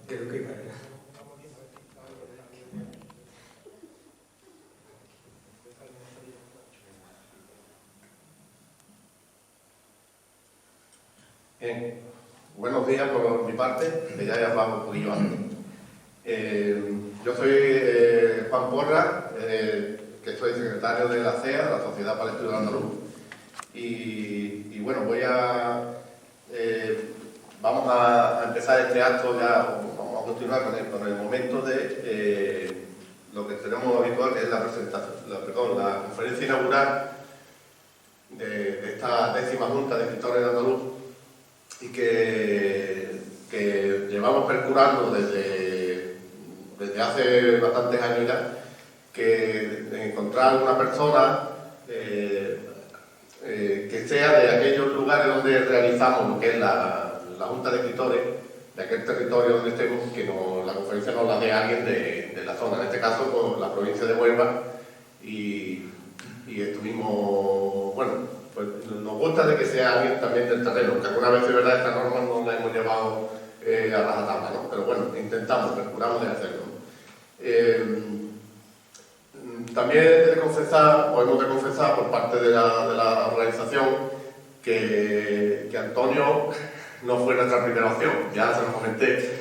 Creo que vale. Bien, buenos días por mi parte, que ya he hablado un poquillo antes. Yo soy Juan Porra, que soy secretario de la CEA, la Sociedad para el Estudio Andaluz. Y bueno, vamos a empezar este acto ya, vamos a continuar con el momento de lo que tenemos habitual, que es la conferencia inaugural de esta 10ª Junta de Escritores de Andaluz, y que llevamos percurando desde hace bastantes años ya, que encontrar una persona que sea de aquellos lugares donde realizamos lo que es la Junta de Escritores, de aquel territorio donde estemos, que la conferencia nos la dé alguien de la zona, en este caso con la provincia de Huelva, y estuvimos, bueno, pues nos gusta de que sea alguien también del terreno, que alguna vez de verdad esta norma no la hemos llevado a rajatabla, ¿no? Pero bueno, intentamos, procuramos de hacerlo. También he de confesar, o hemos de confesar por parte de la organización, que Antonio no fue nuestra primera opción, ya se lo comenté.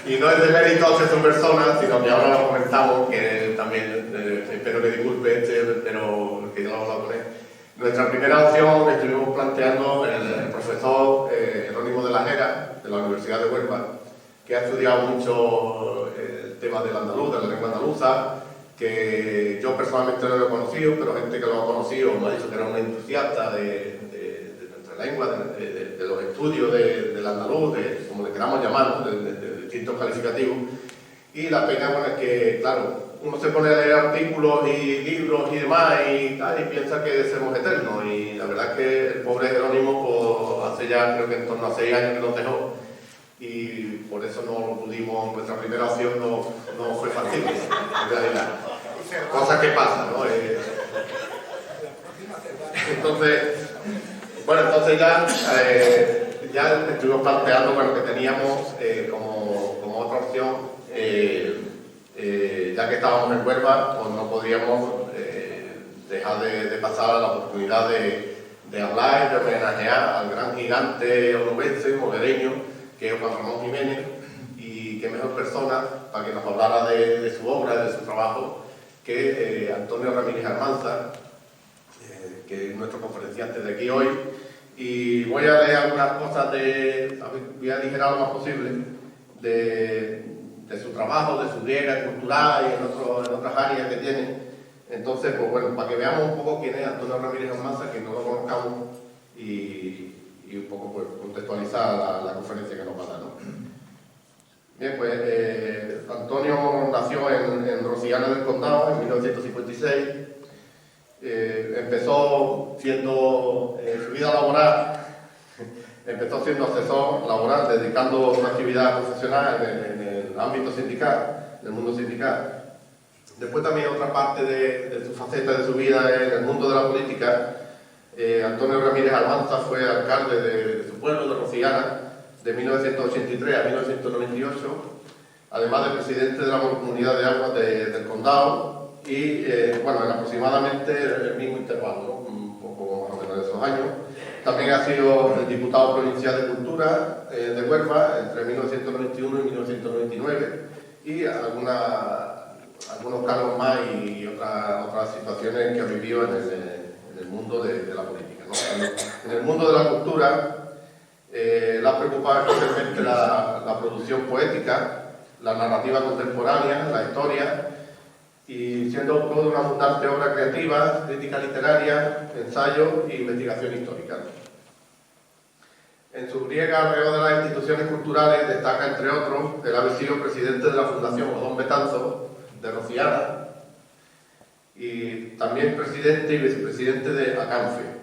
Y no es de mérito hacia su persona, sino que ahora lo comentamos, que él también, espero que disculpe pero que ya lo he hablado con él. Nuestra primera opción que estuvimos planteando el profesor Jerónimo de la Jera, de la Universidad de Huelva, que ha estudiado mucho el tema del andaluz, de la lengua andaluza, que yo personalmente no lo he conocido, pero gente que lo ha conocido me ha dicho que era un entusiasta de nuestra lengua, de los estudios del andaluz, de como le queramos llamar, de distintos calificativos. Y la pena, bueno, es que, claro, uno se pone a leer artículos y libros y demás y piensa que somos eternos. Y la verdad es que el pobre Jerónimo, pues, hace ya creo que en torno a 6 años que nos dejó, y por eso no lo pudimos, nuestra primera opción no fue factible, en realidad. Cosas que pasan, ¿no? Entonces ya estuvimos planteando, bueno, que teníamos como otra opción, ya que estábamos en Huelva, pues no podríamos dejar de pasar la oportunidad de hablar y de homenajear al gran gigante onubense, moguereño, que es Juan Ramón Jiménez, y qué mejor persona para que nos hablara de su obra, de su trabajo, que Antonio Ramírez Almanza, que es nuestro conferenciante de aquí hoy. Y voy a leer algunas cosas voy a aligerar lo más posible de su trabajo, de su riega cultural y en otras áreas que tiene. Entonces, pues bueno, para que veamos un poco quién es Antonio Ramírez Almanza, que no lo conozcamos, y un poco pues, contextualizar la conferencia que nos va a dar, ¿no? Bien, pues Antonio nació en Rosillana del Condado en 1956. Empezó siendo, su vida laboral, empezó siendo asesor laboral, dedicando una actividad profesional en el ámbito sindical, en el mundo sindical. Después también otra parte de su faceta de su vida en el mundo de la política. Antonio Ramírez Almanza fue alcalde de su pueblo, de Rosillana, de 1983 a 1998, además de presidente de la Comunidad de Aguas del Condado, y bueno, en aproximadamente el mismo intervalo, ¿no? Un poco más o menos de esos años. También ha sido el diputado provincial de Cultura de Huelva entre 1991 y 1999, y algunos cargos más y otras situaciones que ha vivido en el mundo de la política, ¿no? En el mundo de la cultura le ha preocupado especialmente la producción poética, la narrativa contemporánea, la historia, y siendo autor de una abundante obra creativa, crítica literaria, ensayo e investigación histórica. En su riega alrededor de las instituciones culturales destaca, entre otros, el haber sido presidente de la Fundación Odón Betanzo de Rosillana, y también presidente y vicepresidente de ACANFE.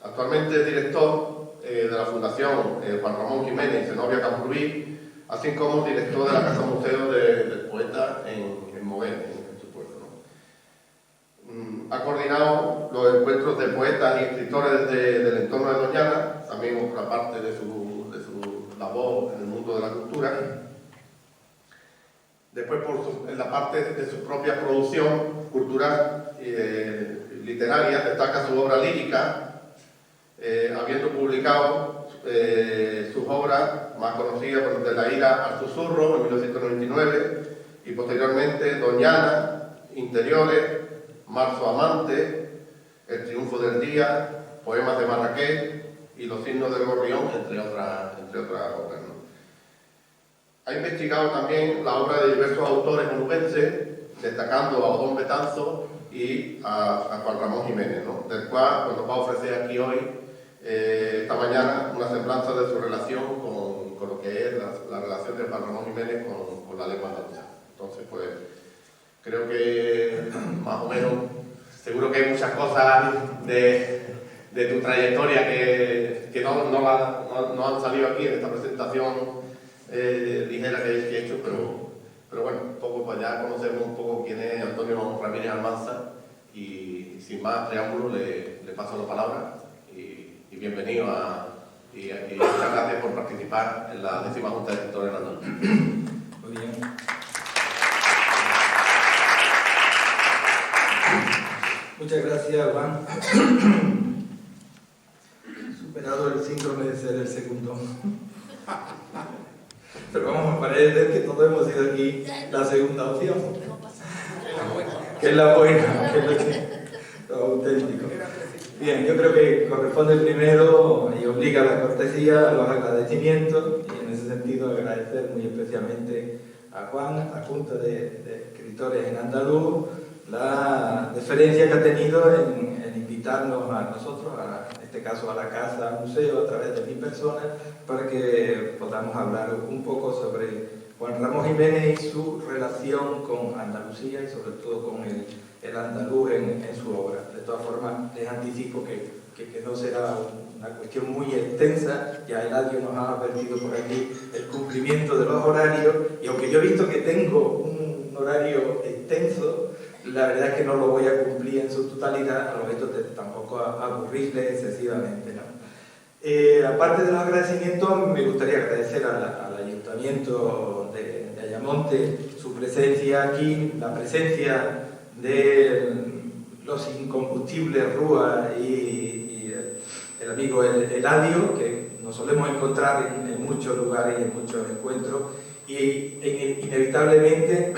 Actualmente es director de la Fundación Juan Ramón Jiménez y Zenobia Camprubí, así como director de la Casa Museo del Poeta en Moguer, en su pueblo, ¿no? Ha coordinado los encuentros de poetas y escritores del entorno de Doñana, también otra parte de su labor en el mundo ámbito de la cultura. Después, en la parte de su propia producción cultural literaria, destaca su obra lírica, habiendo publicado sus obras más conocidas, De la ira al susurro, en 1999, y posteriormente Doñana, Interiores, Marzo Amante, El triunfo del día, Poemas de Marrakech y Los signos del gorrión, entre otras obras, ¿no? Ha investigado también la obra de diversos autores onubenses, destacando a Odón Betanzo y a Juan Ramón Jiménez, ¿no? Del cual nos va a ofrecer aquí hoy, esta mañana, una semblanza de su relación con lo que es la relación de Juan Ramón Jiménez con la lengua andaluza. Entonces, pues, creo que más o menos, seguro que hay muchas cosas de tu trayectoria que no han salido aquí en esta presentación ligera que he hecho, pero bueno, un poco para ya conocemos un poco quién es Antonio Ramírez Almanza, y sin más preámbulos le paso la palabra y bienvenido y muchas gracias por participar en la 10ª Junta de Escritores en Andalucía. Muy bien. Muchas gracias, Juan. Superado el síndrome de ser el segundo. Pero vamos a parecer que todos hemos sido aquí la segunda opción. Que es la buena, que es lo auténtico. Bien, yo creo que corresponde primero y obliga a la cortesía, a los agradecimientos, y en ese sentido agradecer muy especialmente a Juan, a la Junta de Escritores en Andaluz, la deferencia que ha tenido en invitarnos a nosotros, en este caso a la Casa Museo, a través de mi persona, para que podamos hablar un poco sobre Juan Ramón Jiménez y su relación con Andalucía y sobre todo con el andaluz en su obra. De todas formas, les anticipo que no será una cuestión muy extensa. Ya Eladio nos ha advertido por aquí el cumplimiento de los horarios, y aunque yo he visto que tengo un horario extenso, la verdad es que no lo voy a cumplir en su totalidad, a los efectos de tampoco aburrirle excesivamente, ¿no? Aparte de los agradecimientos, me gustaría agradecer al Ayuntamiento de Ayamonte su presencia aquí, la presencia de los incombustibles Rúa y el amigo Eladio, que nos solemos encontrar en muchos lugares y en muchos encuentros, y inevitablemente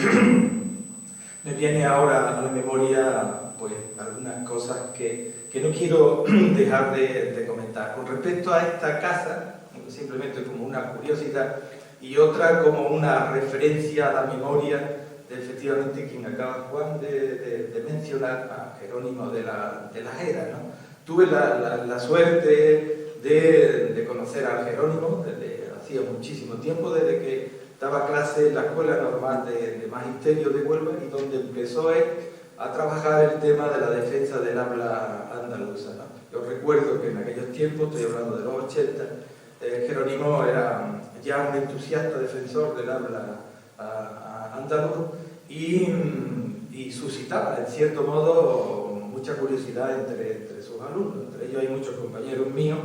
me viene ahora a la memoria pues algunas cosas que no quiero dejar de comentar. Con respecto a esta casa, simplemente como una curiosidad, y otra como una referencia a la memoria de efectivamente quien acaba Juan de mencionar, a Jerónimo de la Jera, ¿no? Tuve la suerte de conocer a Jerónimo desde hacía muchísimo tiempo, desde que daba clase en la Escuela Normal de Magisterio de Huelva, y donde empezó él a trabajar el tema de la defensa del habla andaluza, ¿no? Yo recuerdo que en aquellos tiempos, estoy hablando de los 80, Jerónimo era ya un entusiasta defensor del habla andaluz y suscitaba, en cierto modo, mucha curiosidad entre sus alumnos. Entre ellos hay muchos compañeros míos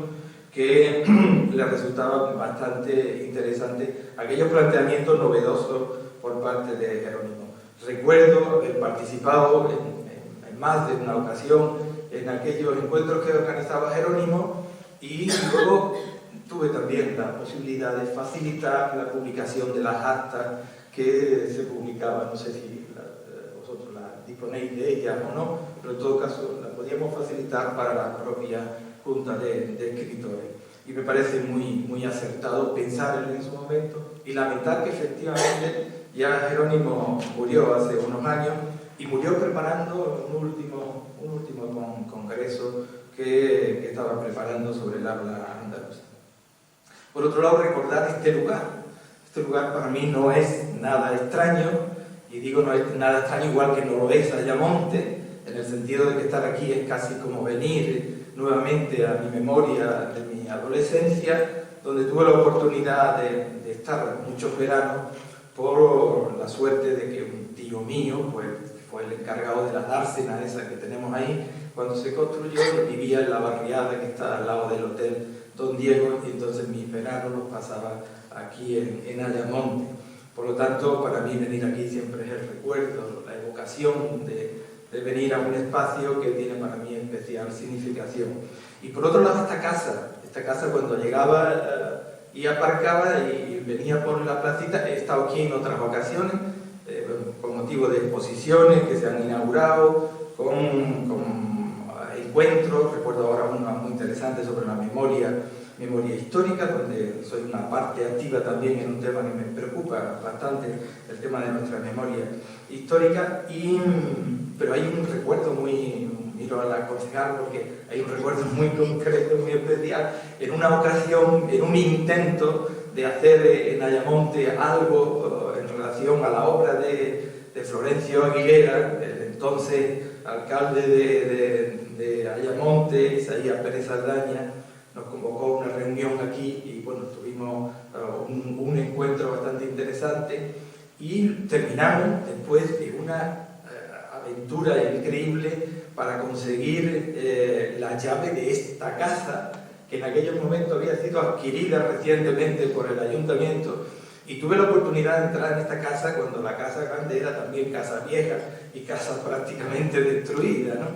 que les resultaban bastante interesantes aquellos planteamientos novedosos por parte de Jerónimo. Recuerdo haber participado en más de una ocasión en aquellos encuentros que organizaba Jerónimo, y luego tuve también la posibilidad de facilitar la publicación de las actas que se publicaban. No sé si vosotros las disponéis de ellas o no, pero en todo caso las podíamos facilitar para la propia Junta de Escritores. Y me parece muy acertado pensar en su momento y lamentar que efectivamente ya Jerónimo murió hace unos años, y murió preparando un último congreso que estaba preparando sobre el habla andaluza. Por otro lado, recordar este lugar. Este lugar para mí no es nada extraño, y digo no es nada extraño igual que no lo es Ayamonte, en el sentido de que estar aquí es casi como venir nuevamente a mi memoria de mi adolescencia, donde tuve la oportunidad de estar muchos veranos, por la suerte de que un tío mío pues, fue el encargado de la dársena esa que tenemos ahí cuando se construyó, y vivía en la barriada que está al lado del Hotel Don Diego, y entonces mis veranos los pasaba aquí en Ayamonte. Por lo tanto, para mí venir aquí siempre es el recuerdo, la evocación de venir a un espacio que tiene para mí especial significación. Y por otro lado, esta casa cuando llegaba y aparcaba y venía por la placita, he estado aquí en otras ocasiones, con motivo de exposiciones que se han inaugurado, con encuentros. Recuerdo ahora una muy interesante sobre la memoria histórica, donde soy una parte activa también en un tema que me preocupa bastante, el tema de nuestra memoria histórica, pero hay un recuerdo miro a la concejal porque hay un recuerdo muy concreto, muy especial, en una ocasión, en un intento de hacer en Ayamonte algo en relación a la obra de Florencio Aguilera, el entonces alcalde de Ayamonte, Isaías Pérez Saldaña, nos convocó a una reunión aquí y bueno, tuvimos un encuentro bastante interesante y terminamos después de una aventura increíble para conseguir la llave de esta casa que en aquellos momentos había sido adquirida recientemente por el ayuntamiento, y tuve la oportunidad de entrar en esta casa cuando la casa grande era también casa vieja y casa prácticamente destruida, ¿no?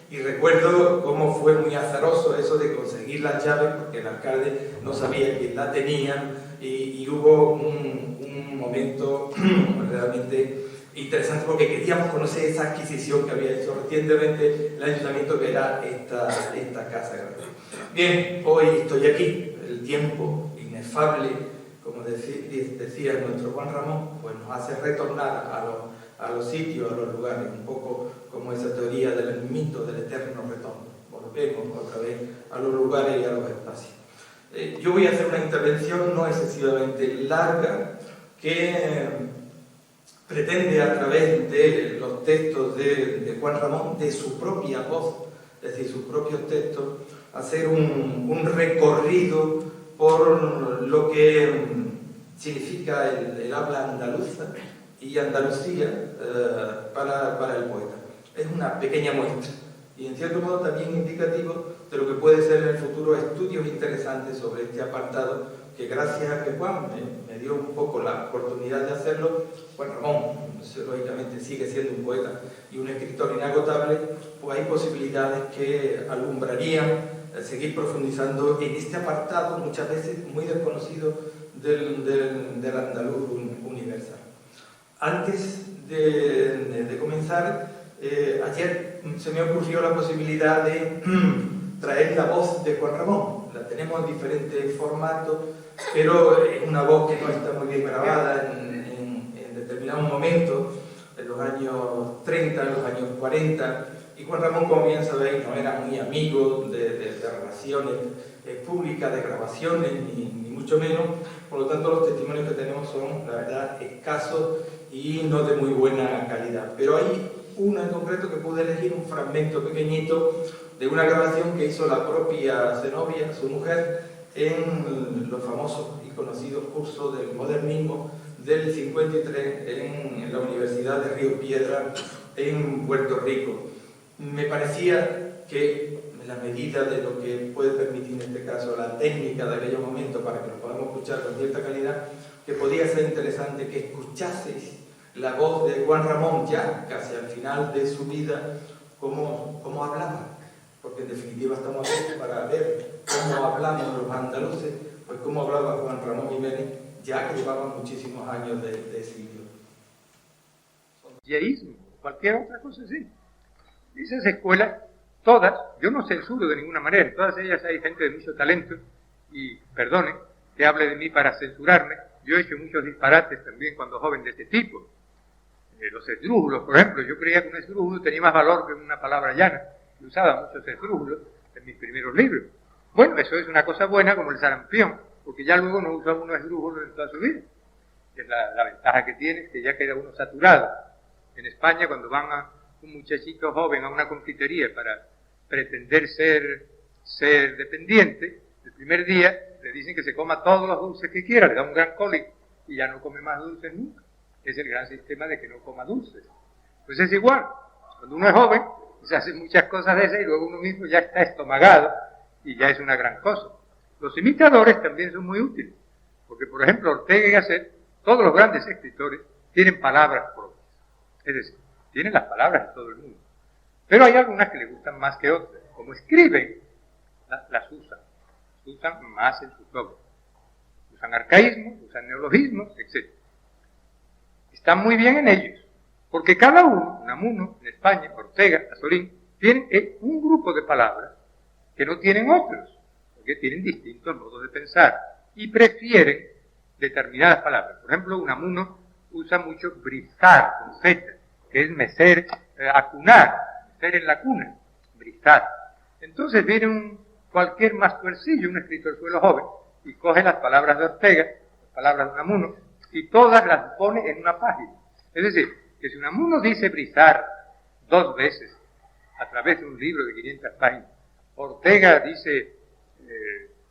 Y recuerdo cómo fue muy azaroso eso de conseguir las llaves, porque el alcalde no sabía quién la tenía, y hubo un momento realmente interesante porque queríamos conocer esa adquisición que había hecho recientemente el ayuntamiento, que era esta casa grande. Bien, hoy estoy aquí, el tiempo inefable, como decía nuestro Juan Ramón, pues nos hace retornar a los sitios, a los lugares, un poco como esa teoría del mito del eterno retorno. Volvemos otra vez a los lugares y a los espacios. Yo voy a hacer una intervención no excesivamente larga, que pretende, a través de los textos de Juan Ramón, de su propia voz, es decir, sus propios textos, hacer un recorrido por lo que significa el habla andaluza y Andalucía para el poeta. Es una pequeña muestra y en cierto modo también indicativo de lo que puede ser en el futuro estudios interesantes sobre este apartado, que gracias a que Juan me dio un poco la oportunidad de hacerlo. Juan Ramón, lógicamente, sigue siendo un poeta y un escritor inagotable, pues hay posibilidades que alumbrarían seguir profundizando en este apartado, muchas veces muy desconocido del andaluz universal. Antes de comenzar, ayer se me ocurrió la posibilidad de traer la voz de Juan Ramón. La tenemos en diferentes formatos, pero es una voz que no está muy bien grabada en determinados momentos, en los años 30, en los años 40, y Juan Ramón, como bien sabéis, no era muy amigo de relaciones públicas, de grabaciones, ni mucho menos. Por lo tanto, los testimonios que tenemos son, la verdad, escasos y no de muy buena calidad. Pero hay uno en concreto que pude elegir, un fragmento pequeñito de una grabación que hizo la propia Zenobia, su mujer, en los famosos y conocidos cursos del modernismo del 53 en la Universidad de Río Piedra, en Puerto Rico. Me parecía que, en la medida de lo que puede permitir en este caso la técnica de aquellos momentos para que lo podamos escuchar con cierta calidad, que podía ser interesante que escuchaseis la voz de Juan Ramón ya casi al final de su vida, cómo hablaba, porque en definitiva estamos aquí para ver cómo hablamos los andaluces, pues cómo hablaba Juan Ramón Jiménez, ya que llevaban muchísimos años de exilio. Yeísmo, cualquier otra cosa así. Esas escuelas, todas, yo no censuro de ninguna manera, en todas ellas hay gente de mucho talento, y perdone que hable de mí para censurarme, yo he hecho muchos disparates también cuando joven de este tipo. Los esdrújulos, por ejemplo, yo creía que un esdrújulo tenía más valor que una palabra llana, y usaba muchos esdrújulos en mis primeros libros. Bueno, eso es una cosa buena como el sarampión, porque ya luego no usa uno esdrújulos en toda su vida. Es la ventaja que tiene, que ya queda uno saturado. En España, cuando van a un muchachito joven a una confitería para pretender ser dependiente, el primer día le dicen que se coma todos los dulces que quiera, le da un gran cólico y ya no come más dulces nunca. Es el gran sistema de que no coma dulces. Pues es igual, cuando uno es joven, se hacen muchas cosas de esas y luego uno mismo ya está estomagado y ya es una gran cosa. Los imitadores también son muy útiles. Porque, por ejemplo, Ortega y Gasset, todos los grandes escritores tienen palabras propias. Es decir, tienen las palabras de todo el mundo. Pero hay algunas que les gustan más que otras. Como escriben, las usan más en sus obras. Usan arcaísmos, usan neologismos, etc. Están muy bien en ellos, porque cada uno, Unamuno, en España, Ortega, Azorín, tienen un grupo de palabras que no tienen otros, porque tienen distintos modos de pensar y prefieren determinadas palabras. Por ejemplo, Unamuno usa mucho brizar, con Z, que es mecer, acunar, mecer en la cuna, brizar. Entonces viene cualquier mascuercillo, un escritorzuelo joven, y coge las palabras de Ortega, las palabras de Unamuno, y todas las pone en una página. Es decir, que si Unamuno dice brizar 2 veces a través de un libro de 500 páginas, Ortega dice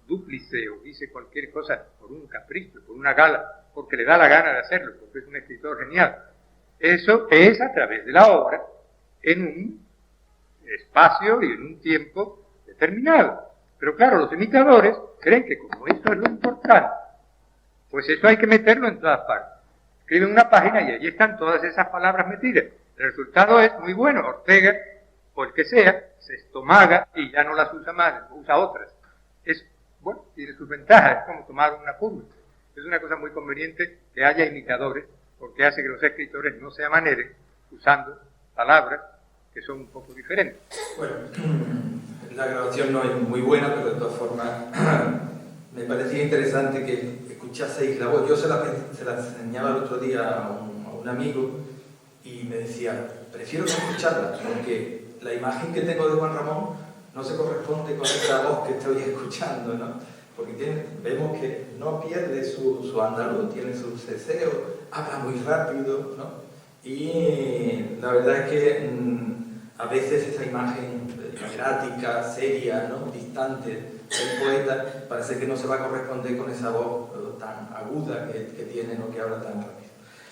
dúplice o dice cualquier cosa por un capricho, por una gala, porque le da la gana de hacerlo, porque es un escritor genial. Eso es a través de la obra, en un espacio y en un tiempo determinado. Pero claro, los imitadores creen que como esto es lo importante, pues eso hay que meterlo en todas partes. Escriben una página y allí están todas esas palabras metidas. El resultado es muy bueno. Ortega, o el que sea, se estomaga y ya no las usa más, usa otras. Bueno, tiene sus ventajas, es como tomar una curva. Es una cosa muy conveniente que haya imitadores, porque hace que los escritores no se amaneren usando palabras que son un poco diferentes. Bueno, la grabación no es muy buena, pero de todas formas me parecía interesante que escuchaseis la voz. Yo se la enseñaba el otro día a un amigo y me decía, prefiero no escucharla, porque la imagen que tengo de Juan Ramón no se corresponde con esa voz que estoy escuchando, ¿no? Porque vemos que no pierde su andaluz, tiene su ceseo, habla muy rápido, ¿no? Y la verdad es que a veces esa imagen erática, seria, ¿no? Distante del poeta, parece que no se va a corresponder con esa voz tan aguda que tiene, ¿no? Que habla tan rápido.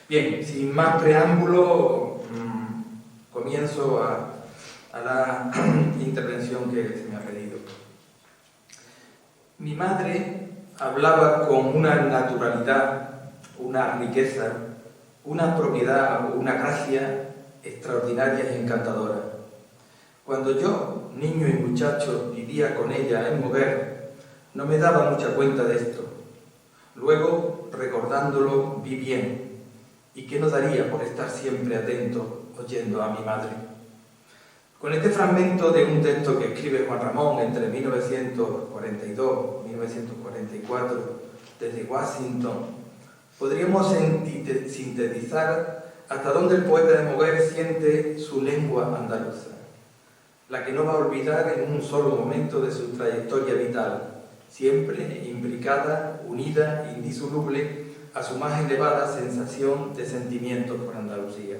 Bien, sin más preámbulo, comienzo a la intervención que se me ha pedido. Mi madre hablaba con una naturalidad, una riqueza, una propiedad, una gracia extraordinaria y encantadora. Cuando yo, niño y muchacho, vivía con ella en Moguer, no me daba mucha cuenta de esto. Luego, recordándolo, vi bien, y qué no daría por estar siempre atento oyendo a mi madre. Con este fragmento de un texto que escribe Juan Ramón entre 1942 y 1944 desde Washington, podríamos sintetizar hasta dónde el poeta de Moguer siente su lengua andaluza, la que no va a olvidar en un solo momento de su trayectoria vital, siempre imbricada, unida, indisoluble a su más elevada sensación de sentimiento por Andalucía.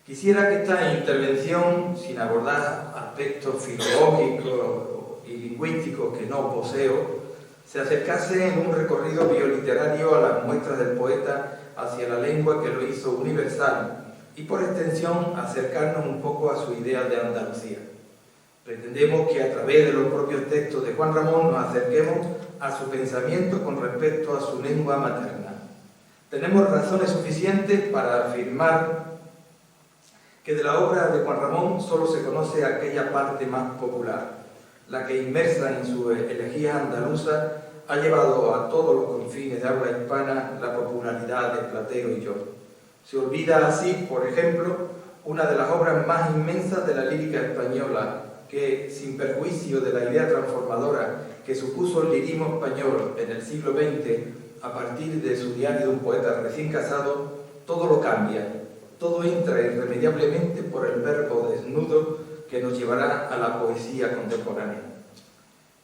Quisiera que esta intervención, sin abordar aspectos filológicos y lingüísticos que no poseo, se acercase en un recorrido bioliterario a las muestras del poeta hacia la lengua que lo hizo universal y, por extensión, acercarnos un poco a su idea de Andalucía. Pretendemos que a través de los propios textos de Juan Ramón nos acerquemos a su pensamiento con respecto a su lengua materna. Tenemos razones suficientes para afirmar que de la obra de Juan Ramón solo se conoce aquella parte más popular, la que inmersa en su elegía andaluza ha llevado a todos los confines de habla hispana la popularidad de Platero y yo. Se olvida así, por ejemplo, una de las obras más inmensas de la lírica española, que, sin perjuicio de la idea transformadora que supuso el lirismo español en el siglo XX, a partir de su diario de un poeta recién casado, todo lo cambia. Todo entra irremediablemente por el verbo desnudo que nos llevará a la poesía contemporánea.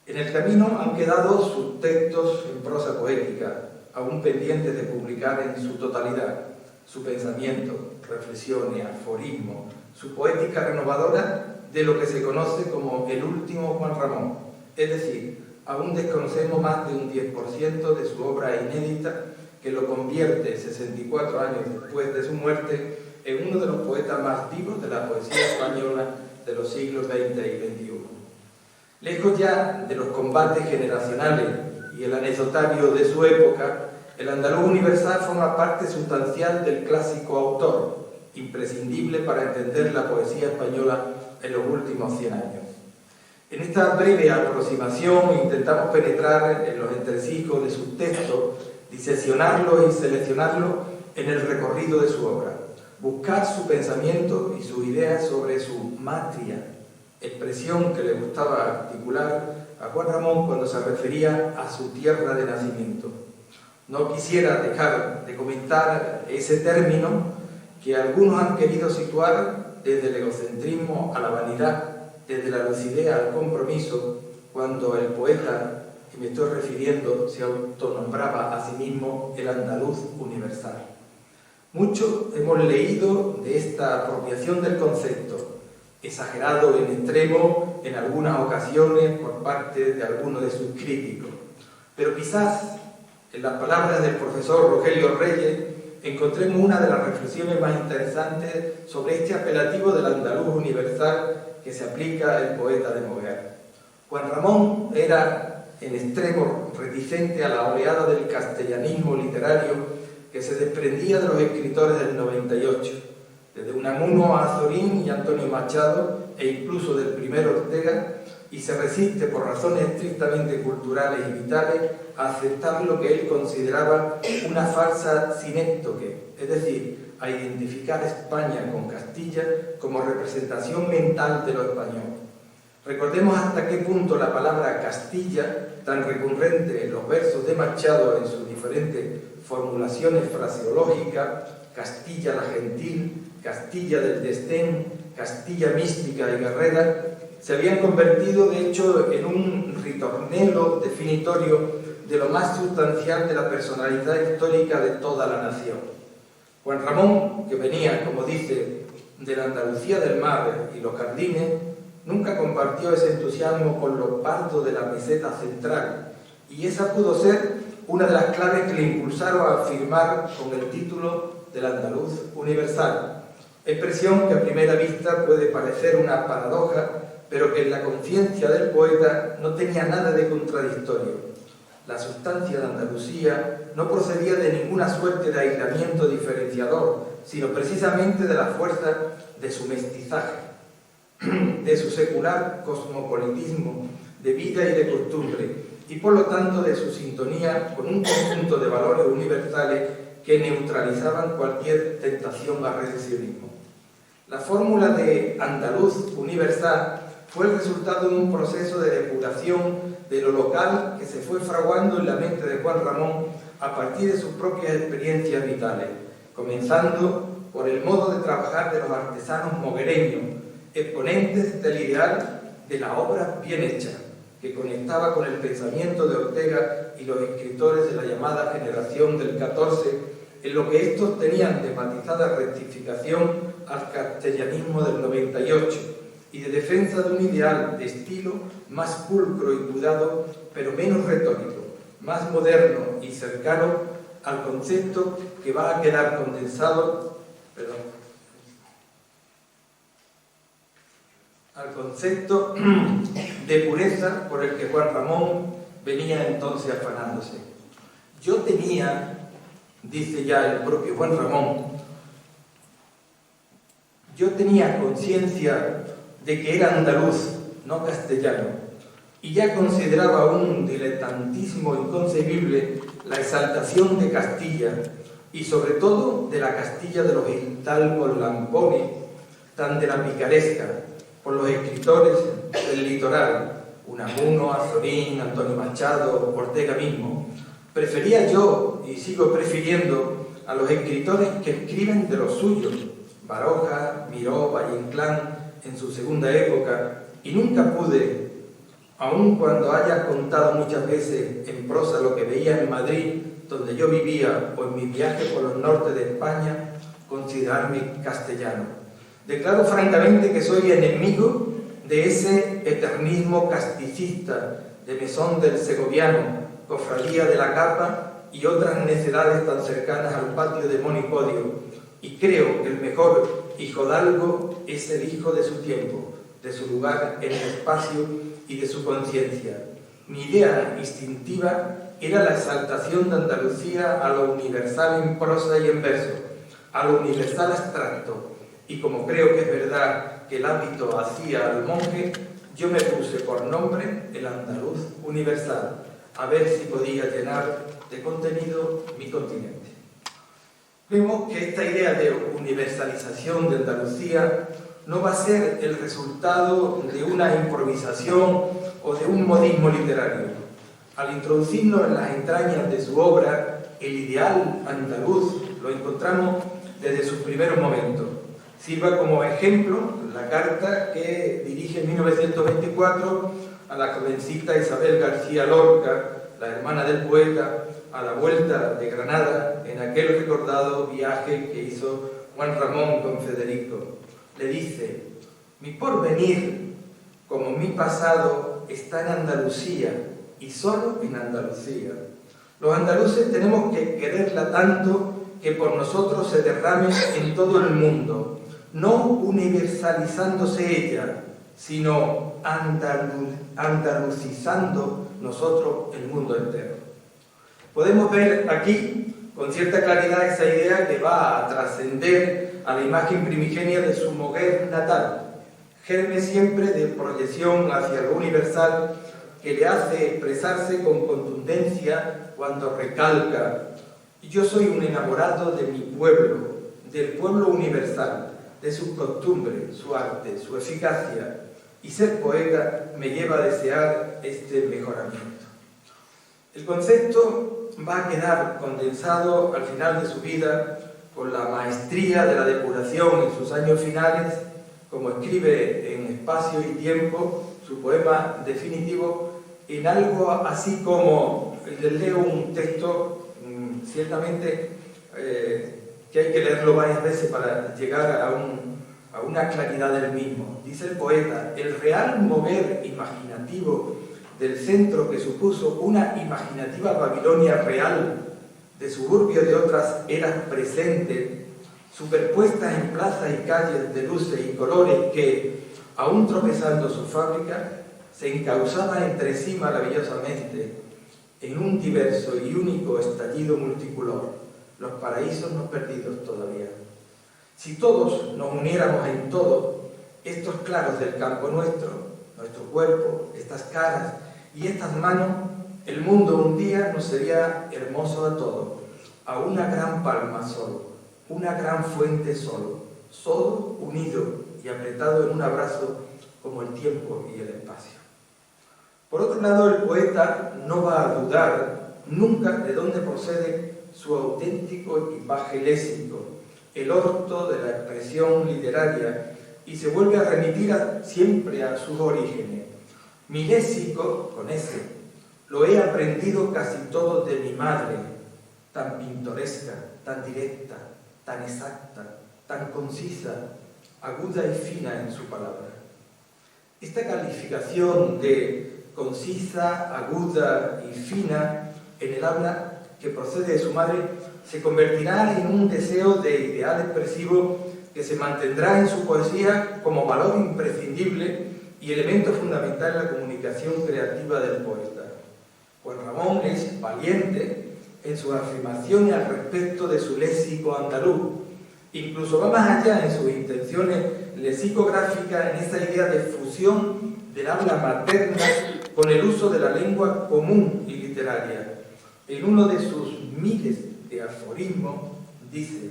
En el camino han quedado sus textos en prosa poética, aún pendientes de publicar en su totalidad, su pensamiento, reflexiones, aforismo, su poética renovadora de lo que se conoce como el último Juan Ramón, es decir, aún desconocemos más de un 10% de su obra inédita que lo convierte 64 años después de su muerte en uno de los poetas más vivos de la poesía española de los siglos XX y XXI. Lejos ya de los combates generacionales y y el anecdotario de su época, el andaluz universal forma parte sustancial del clásico autor, imprescindible para entender la poesía española en los últimos 100 años. En esta breve aproximación intentamos penetrar en los entresijos de sus textos, diseccionarlos y seleccionarlos en el recorrido de su obra, buscar su pensamiento y sus ideas sobre su matria, expresión que le gustaba articular a Juan Ramón cuando se refería a su tierra de nacimiento. No quisiera dejar de comentar ese término que algunos han querido situar desde el egocentrismo a la vanidad, desde la lucidez al compromiso, cuando el poeta, que me estoy refiriendo, se autonombraba a sí mismo el andaluz universal. Mucho hemos leído de esta apropiación del concepto, exagerado en extremo en algunas ocasiones por parte de algunos de sus críticos. Pero quizás en las palabras del profesor Rogelio Reyes encontremos una de las reflexiones más interesantes sobre este apelativo del andaluz universal que se aplica al poeta de Moguer. Juan Ramón era en extremo reticente a la oleada del castellanismo literario que se desprendía de los escritores del 98, desde Unamuno a Azorín y Antonio Machado, e incluso del primero Ortega, y se resiste por razones estrictamente culturales y vitales a aceptar lo que él consideraba una falsa sinéctoque, es decir, a identificar a España con Castilla como representación mental de lo español. Recordemos hasta qué punto la palabra Castilla, tan recurrente en los versos de Machado en sus diferentes formulaciones fraseológicas, Castilla la gentil, Castilla del desdén, Castilla mística y guerrera, se habían convertido de hecho en un ritornelo definitorio de lo más sustancial de la personalidad histórica de toda la nación. Juan Ramón, que venía, como dice, de la Andalucía del mar y los jardines, nunca compartió ese entusiasmo con los pardos de la meseta central, y esa pudo ser una de las claves que le impulsaron a firmar con el título del andaluz universal, expresión que a primera vista puede parecer una paradoja, pero que en la conciencia del poeta no tenía nada de contradictorio. La sustancia de Andalucía no procedía de ninguna suerte de aislamiento diferenciador, sino precisamente de la fuerza de su mestizaje, de su secular cosmopolitismo, de vida y de costumbre, y por lo tanto de su sintonía con un conjunto de valores universales que neutralizaban cualquier tentación al reduccionismo. La fórmula de andaluz universal fue el resultado de un proceso de depuración de lo local que se fue fraguando en la mente de Juan Ramón a partir de sus propias experiencias vitales, comenzando por el modo de trabajar de los artesanos moguereños, exponentes del ideal de la obra bien hecha, que conectaba con el pensamiento de Ortega y los escritores de la llamada generación del 14, en lo que estos tenían de matizada rectificación al castellanismo del 98 y de defensa de un ideal de estilo más pulcro y cuidado, pero menos retórico, más moderno y cercano al concepto que va a quedar condensado, al concepto de pureza por el que Juan Ramón venía entonces afanándose. Yo tenía, dice ya el propio Juan Ramón, yo tenía conciencia de que era andaluz, no castellano, y ya consideraba un diletantismo inconcebible la exaltación de Castilla, y sobre todo de la Castilla de los hidalgos lampones, tan de la picaresca, por los escritores del litoral, Unamuno, Azorín, Antonio Machado, Ortega mismo. Prefería yo, y sigo prefiriendo, a los escritores que escriben de los suyos, Baroja, Miró, Valle Inclán, en su segunda época, y nunca pude, aun cuando haya contado muchas veces en prosa lo que veía en Madrid, donde yo vivía, o en mi viaje por los norte de España, considerarme castellano. Declaro francamente que soy enemigo de ese eternismo casticista de Mesón del Segoviano, Cofradía de la Capa y otras necedades tan cercanas al patio de Monipodio, y creo que el mejor hijodalgo es el hijo de su tiempo, de su lugar en el espacio y de su conciencia. Mi idea instintiva era la exaltación de Andalucía a lo universal en prosa y en verso, a lo universal abstracto, y como creo que es verdad que el hábito hacía al monje, yo me puse por nombre el andaluz universal, a ver si podía llenar de contenido mi continente. Vemos que esta idea de universalización de Andalucía no va a ser el resultado de una improvisación o de un modismo literario. Al introducirnos en las entrañas de su obra, el ideal andaluz lo encontramos desde sus primeros momentos. Sirva como ejemplo la carta que dirige en 1924 a la jovencita Isabel García Lorca, la hermana del poeta, a la vuelta de Granada en aquel recordado viaje que hizo Juan Ramón con Federico. Le dice: mi porvenir, como mi pasado, está en Andalucía y solo en Andalucía. Los andaluces tenemos que quererla tanto que por nosotros se derrame en todo el mundo, no universalizándose ella, sino andalucizando nosotros el mundo entero. Podemos ver aquí con cierta claridad esa idea que va a trascender a la imagen primigenia de su Moguer natal, germe siempre de proyección hacia lo universal que le hace expresarse con contundencia cuando recalca: yo soy un enamorado de mi pueblo, del pueblo universal, de sus costumbres, su arte, su eficacia, y ser poeta me lleva a desear este mejoramiento. El concepto va a quedar condensado al final de su vida con la maestría de la depuración en sus años finales, como escribe en Espacio y Tiempo, su poema definitivo, en algo así como, les leo un texto ciertamente que hay que leerlo varias veces para llegar a una claridad del mismo. Dice el poeta: el real mover imaginativo del centro que supuso una imaginativa Babilonia real, de suburbio de otras eras presentes, superpuestas en plazas y calles de luces y colores que, aún tropezando su fábrica, se encauzaban entre sí maravillosamente en un diverso y único estallido multicolor, los paraísos no perdidos todavía. Si todos nos uniéramos en todo, estos claros del campo nuestro, nuestro cuerpo, estas caras y estas manos, el mundo un día nos sería hermoso a todos, a una gran palma solo, una gran fuente solo, todo unido y apretado en un abrazo como el tiempo y el espacio. Por otro lado, el poeta no va a dudar nunca de dónde procede su auténtico equipaje léxico, el orto de la expresión literaria, y se vuelve a remitir siempre a sus orígenes. Mi léxico, con ese, lo he aprendido casi todo de mi madre, tan pintoresca, tan directa, tan exacta, tan concisa, aguda y fina en su palabra. Esta calificación de concisa, aguda y fina en el habla que procede de su madre se convertirá en un deseo de ideal expresivo que se mantendrá en su poesía como valor imprescindible y elemento fundamental en la comunicación creativa del poeta. Juan Ramón es valiente en sus afirmaciones al respecto de su léxico andaluz. Incluso va más allá en sus intenciones lexicográficas, en esa idea de fusión del habla materna con el uso de la lengua común y literaria. En uno de sus miles de aforismos dice: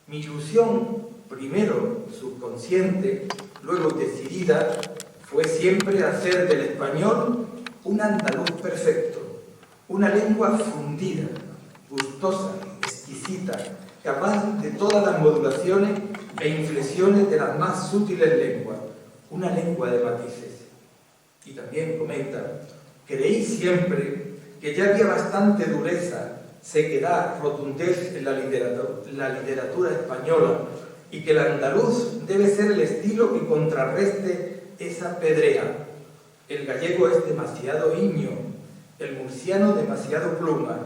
mi ilusión, primero subconsciente, luego decidida, fue siempre hacer del español un andaluz perfecto, una lengua fundida, gustosa, exquisita, capaz de todas las modulaciones e inflexiones de las más sutiles lenguas, una lengua de matices. Y también comenta: creí siempre que ya había bastante dureza, sequedad, rotundez en la literatura española, y que el andaluz debe ser el estilo que contrarreste esa pedrea. El gallego es demasiado iño, el murciano demasiado pluma.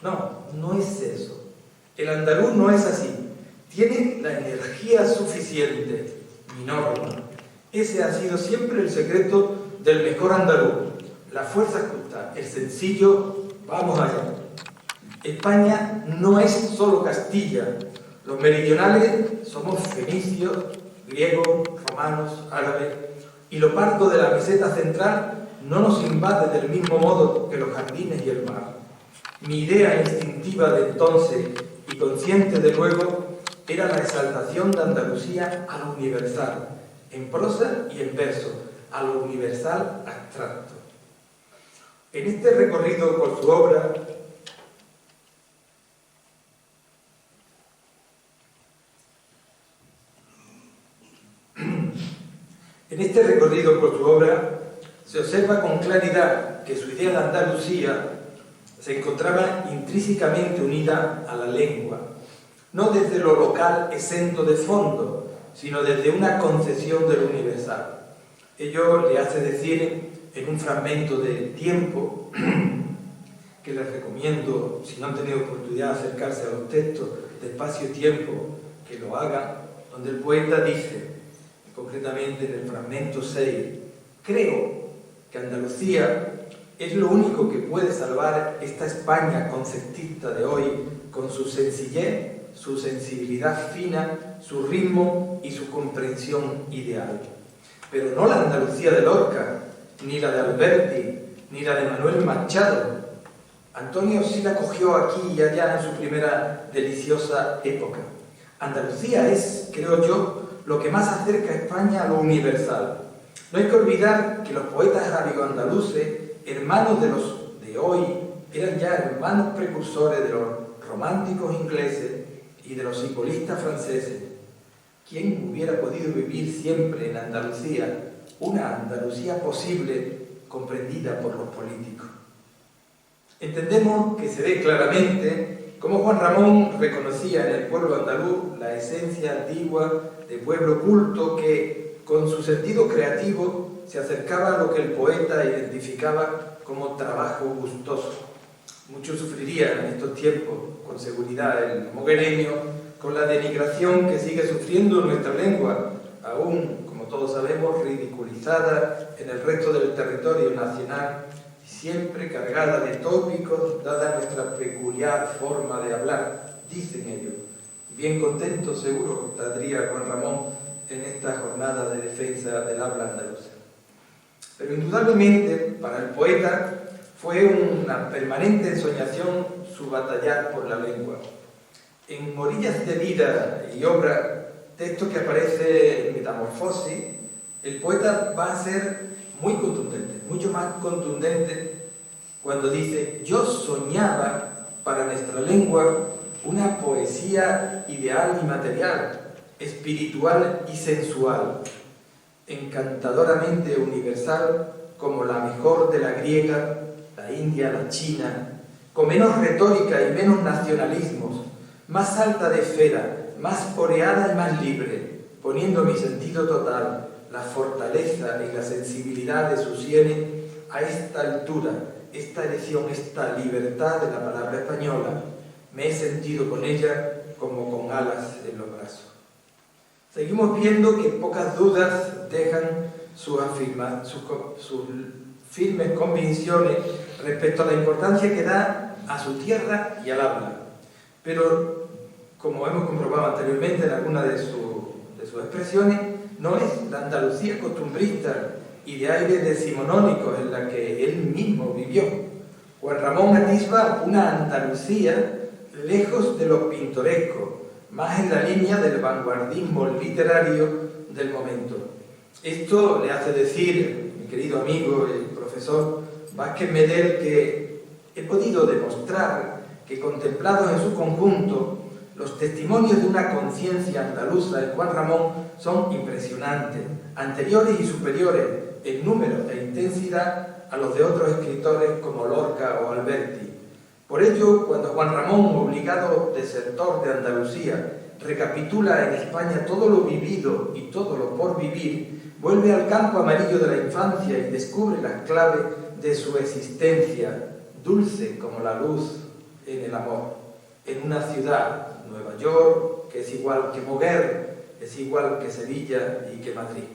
No, no es eso. El andaluz no es así. Tiene la energía suficiente, mi norma. Ese ha sido siempre el secreto del mejor andaluz. La fuerza justa, el sencillo Vamos allá. España no es solo Castilla. Los meridionales somos fenicios, griegos, romanos, árabes, y lo pardo de la meseta central no nos invade del mismo modo que los jardines y el mar. Mi idea instintiva de entonces, y consciente de luego, era la exaltación de Andalucía a lo universal, en prosa y en verso, a lo universal abstracto. En este recorrido por su obra, se observa con claridad que su idea de Andalucía se encontraba intrínsecamente unida a la lengua, no desde lo local exento de fondo, sino desde una concepción de lo universal. Ello le hace decir en un fragmento de Tiempo, que les recomiendo, si no han tenido oportunidad de acercarse a los textos de Espacio y Tiempo, que lo hagan, donde el poeta dice, concretamente en el fragmento 6, creo que Andalucía es lo único que puede salvar esta España conceptista de hoy, con su sencillez, su sensibilidad fina, su ritmo y su comprensión ideal. Pero no la Andalucía de Lorca, ni la de Alberti, ni la de Manuel Machado. Antonio sí la cogió aquí y allá en su primera deliciosa época. Andalucía es, creo yo, lo que más acerca a España a lo universal. No hay que olvidar que los poetas arábigo-andaluces, hermanos de los de hoy, eran ya hermanos precursores de los románticos ingleses y de los simbolistas franceses. ¿Quién hubiera podido vivir siempre en Andalucía, una Andalucía posible, comprendida por los políticos? Entendemos que se ve claramente cómo Juan Ramón reconocía en el pueblo andaluz la esencia antigua de pueblo culto que, con su sentido creativo, se acercaba a lo que el poeta identificaba como trabajo gustoso. Muchos sufrirían en estos tiempos, con seguridad, el moguereño, con la denigración que sigue sufriendo nuestra lengua, aún, como todos sabemos, ridiculizada en el resto del territorio nacional, siempre cargada de tópicos, dada nuestra peculiar forma de hablar, dicen ellos. Bien contento, seguro, estaría Juan Ramón en esta jornada de defensa del habla andaluza. Pero indudablemente, para el poeta, fue una permanente ensoñación su batallar por la lengua. En Orillas de Vida y Obra, texto que aparece en Metamorfosis, el poeta va a ser muy contundente, mucho más contundente, cuando dice: yo soñaba para nuestra lengua una poesía ideal y material, espiritual y sensual, encantadoramente universal como la mejor de la griega, la india, la china, con menos retórica y menos nacionalismos, más alta de esfera, más oreada y más libre, poniendo mi sentido total, la fortaleza y la sensibilidad de sus sienes a esta altura, esta elección, esta libertad de la palabra española. Me he sentido con ella como con alas en los brazos. Seguimos viendo que pocas dudas dejan sus firmes convicciones respecto a la importancia que da a su tierra y al habla. Pero, como hemos comprobado anteriormente en alguna de sus expresiones, no es la Andalucía costumbrista y de aires decimonónicos en la que él mismo vivió. Juan Ramón atisba una Andalucía lejos de lo pintoresco, más en la línea del vanguardismo literario del momento. Esto le hace decir, mi querido amigo, el profesor Vázquez Medel, que he podido demostrar que, contemplados en su conjunto, los testimonios de una conciencia andaluza en Juan Ramón son impresionantes, anteriores y superiores en número e intensidad a los de otros escritores como Lorca o Alberti. Por ello, cuando Juan Ramón, obligado desertor de Andalucía, recapitula en España todo lo vivido y todo lo por vivir, vuelve al campo amarillo de la infancia y descubre las claves de su existencia, dulce como la luz en el amor, en una ciudad, Nueva York, que es igual que Moguer, es igual que Sevilla y que Madrid.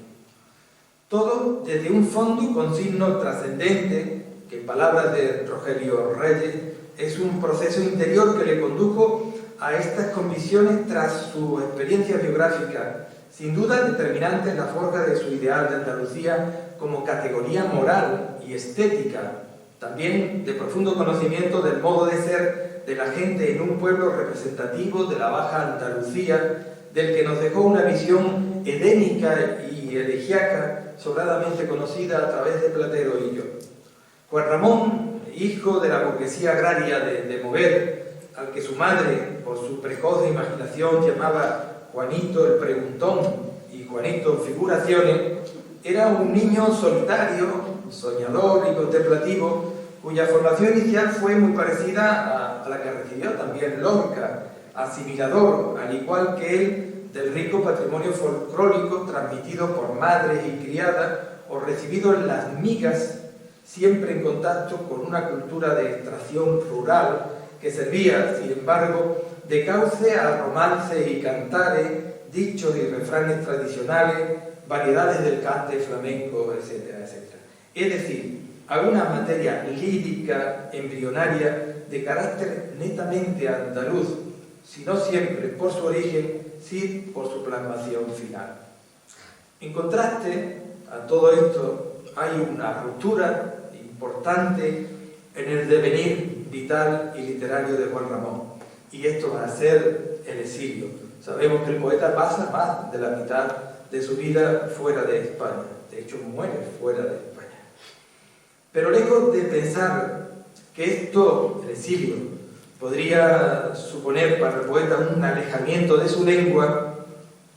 Todo desde un fondo con signo trascendente que, en palabras de Rogelio Reyes, es un proceso interior que le condujo a estas convicciones tras su experiencia biográfica, sin duda determinante en la forja de su ideal de Andalucía como categoría moral y estética, también de profundo conocimiento del modo de ser de la gente en un pueblo representativo de la Baja Andalucía, del que nos dejó una visión edénica y elegíaca sobradamente conocida a través de Platero y yo. Juan Ramón, hijo de la burguesía agraria de Moguer, al que su madre, por su precoz imaginación, llamaba Juanito el Preguntón y Juanito Figuraciones, era un niño solitario, soñador y contemplativo, cuya formación inicial fue muy parecida a la que recibió también Lorca, asimilador, al igual que él, del rico patrimonio folclórico transmitido por madre y criada o recibido en las migas, siempre en contacto con una cultura de extracción rural que servía, sin embargo, de cauce a romance y cantares, dichos y refranes tradicionales, variedades del cante flamenco, etcétera, etcétera. Es decir, a una materia lírica embrionaria de carácter netamente andaluz, si no siempre por su origen, sí por su plasmación final. En contraste a todo esto, hay una ruptura importante en el devenir vital y literario de Juan Ramón, y esto va a ser el exilio. Sabemos que el poeta pasa más de la mitad de su vida fuera de España, de hecho muere fuera de España. Pero lejos de pensar que esto, el exilio, podría suponer para el poeta un alejamiento de su lengua,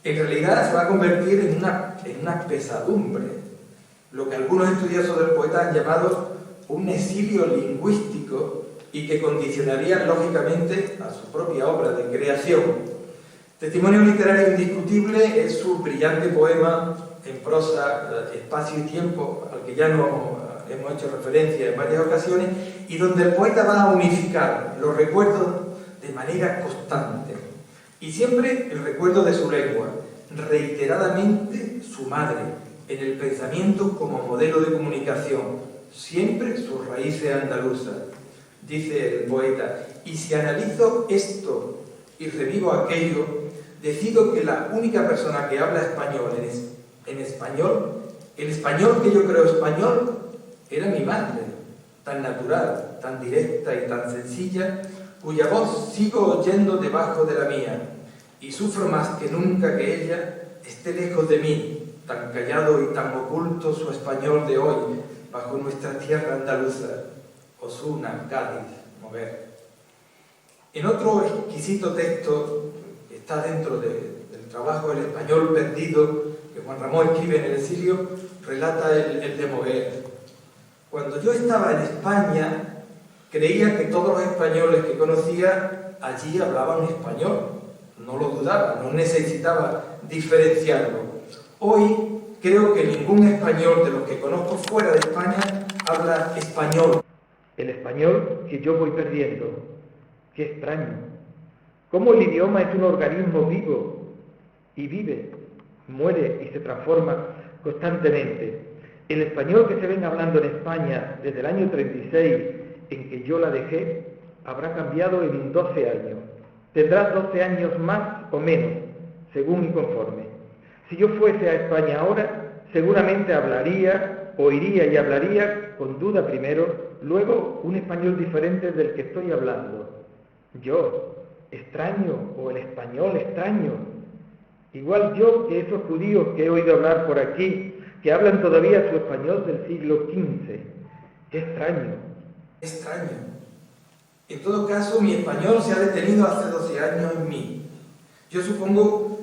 en realidad se va a convertir en una pesadumbre, lo que algunos estudiosos del poeta han llamado un exilio lingüístico y que condicionaría lógicamente a su propia obra de creación. Testimonio literario indiscutible es su brillante poema en prosa Espacio y Tiempo, al que ya no hemos hecho referencia en varias ocasiones, y donde el poeta va a unificar los recuerdos de manera constante, y siempre el recuerdo de su lengua, reiteradamente su madre, en el pensamiento como modelo de comunicación, siempre sus raíces andaluzas. Dice el poeta, y si analizo esto y revivo aquello, decido que la única persona que habla español en español, el español que yo creo español, era mi madre, tan natural, tan directa y tan sencilla, cuya voz sigo oyendo debajo de la mía, y sufro más que nunca que ella esté lejos de mí, tan callado y tan oculto su español de hoy, bajo nuestra tierra andaluza, Osuna, Cádiz, Moguer. En otro exquisito texto que está dentro del trabajo El español perdido, que Juan Ramón escribe en el exilio, relata el de Moguer. Cuando yo estaba en España, creía que todos los españoles que conocía allí hablaban español. No lo dudaba, no necesitaba diferenciarlo. Hoy creo que ningún español de los que conozco fuera de España habla español. El español que yo voy perdiendo. Qué extraño. Cómo el idioma es un organismo vivo y vive, muere y se transforma constantemente. El español que se ven hablando en España desde el año 36, en que yo la dejé, habrá cambiado en 12 años. Tendrá 12 años más o menos, según y conforme. Si yo fuese a España ahora, seguramente hablaría, oiría y hablaría con duda primero, luego un español diferente del que estoy hablando. Yo, extraño, o el español extraño. Igual yo que esos judíos que he oído hablar por aquí, que hablan todavía su español del siglo XV. ¡Qué extraño! Extraño. En todo caso, mi español se ha detenido hace 12 años en mí. Yo supongo,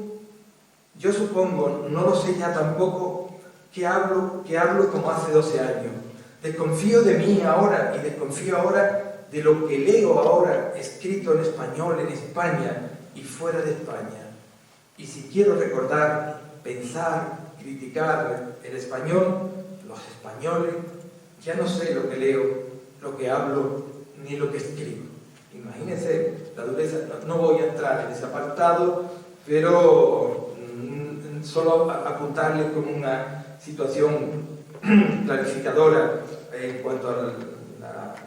no lo sé ya tampoco, que hablo como hace 12 años. Desconfío de mí ahora y desconfío ahora de lo que leo ahora escrito en español en España y fuera de España. Y si quiero recordar, pensar, criticar el español, los españoles, ya no sé lo que leo, lo que hablo, ni lo que escribo. Imagínense la dureza, no voy a entrar en ese apartado, pero solo apuntarles como una situación clarificadora en cuanto a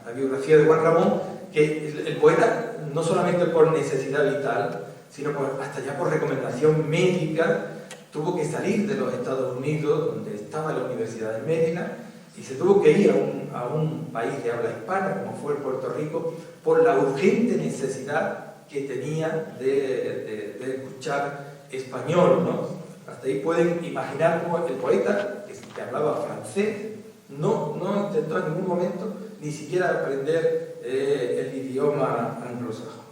la biografía de Juan Ramón, que el poeta, no solamente por necesidad vital, sino hasta ya por recomendación médica, tuvo que salir de los Estados Unidos, donde estaba la Universidad de Médica, y se tuvo que ir a un país de habla hispana, como fue Puerto Rico, por la urgente necesidad que tenía de escuchar español, ¿no? Hasta ahí pueden imaginar cómo el poeta, que hablaba francés, no intentó en ningún momento ni siquiera aprender el idioma anglosajón.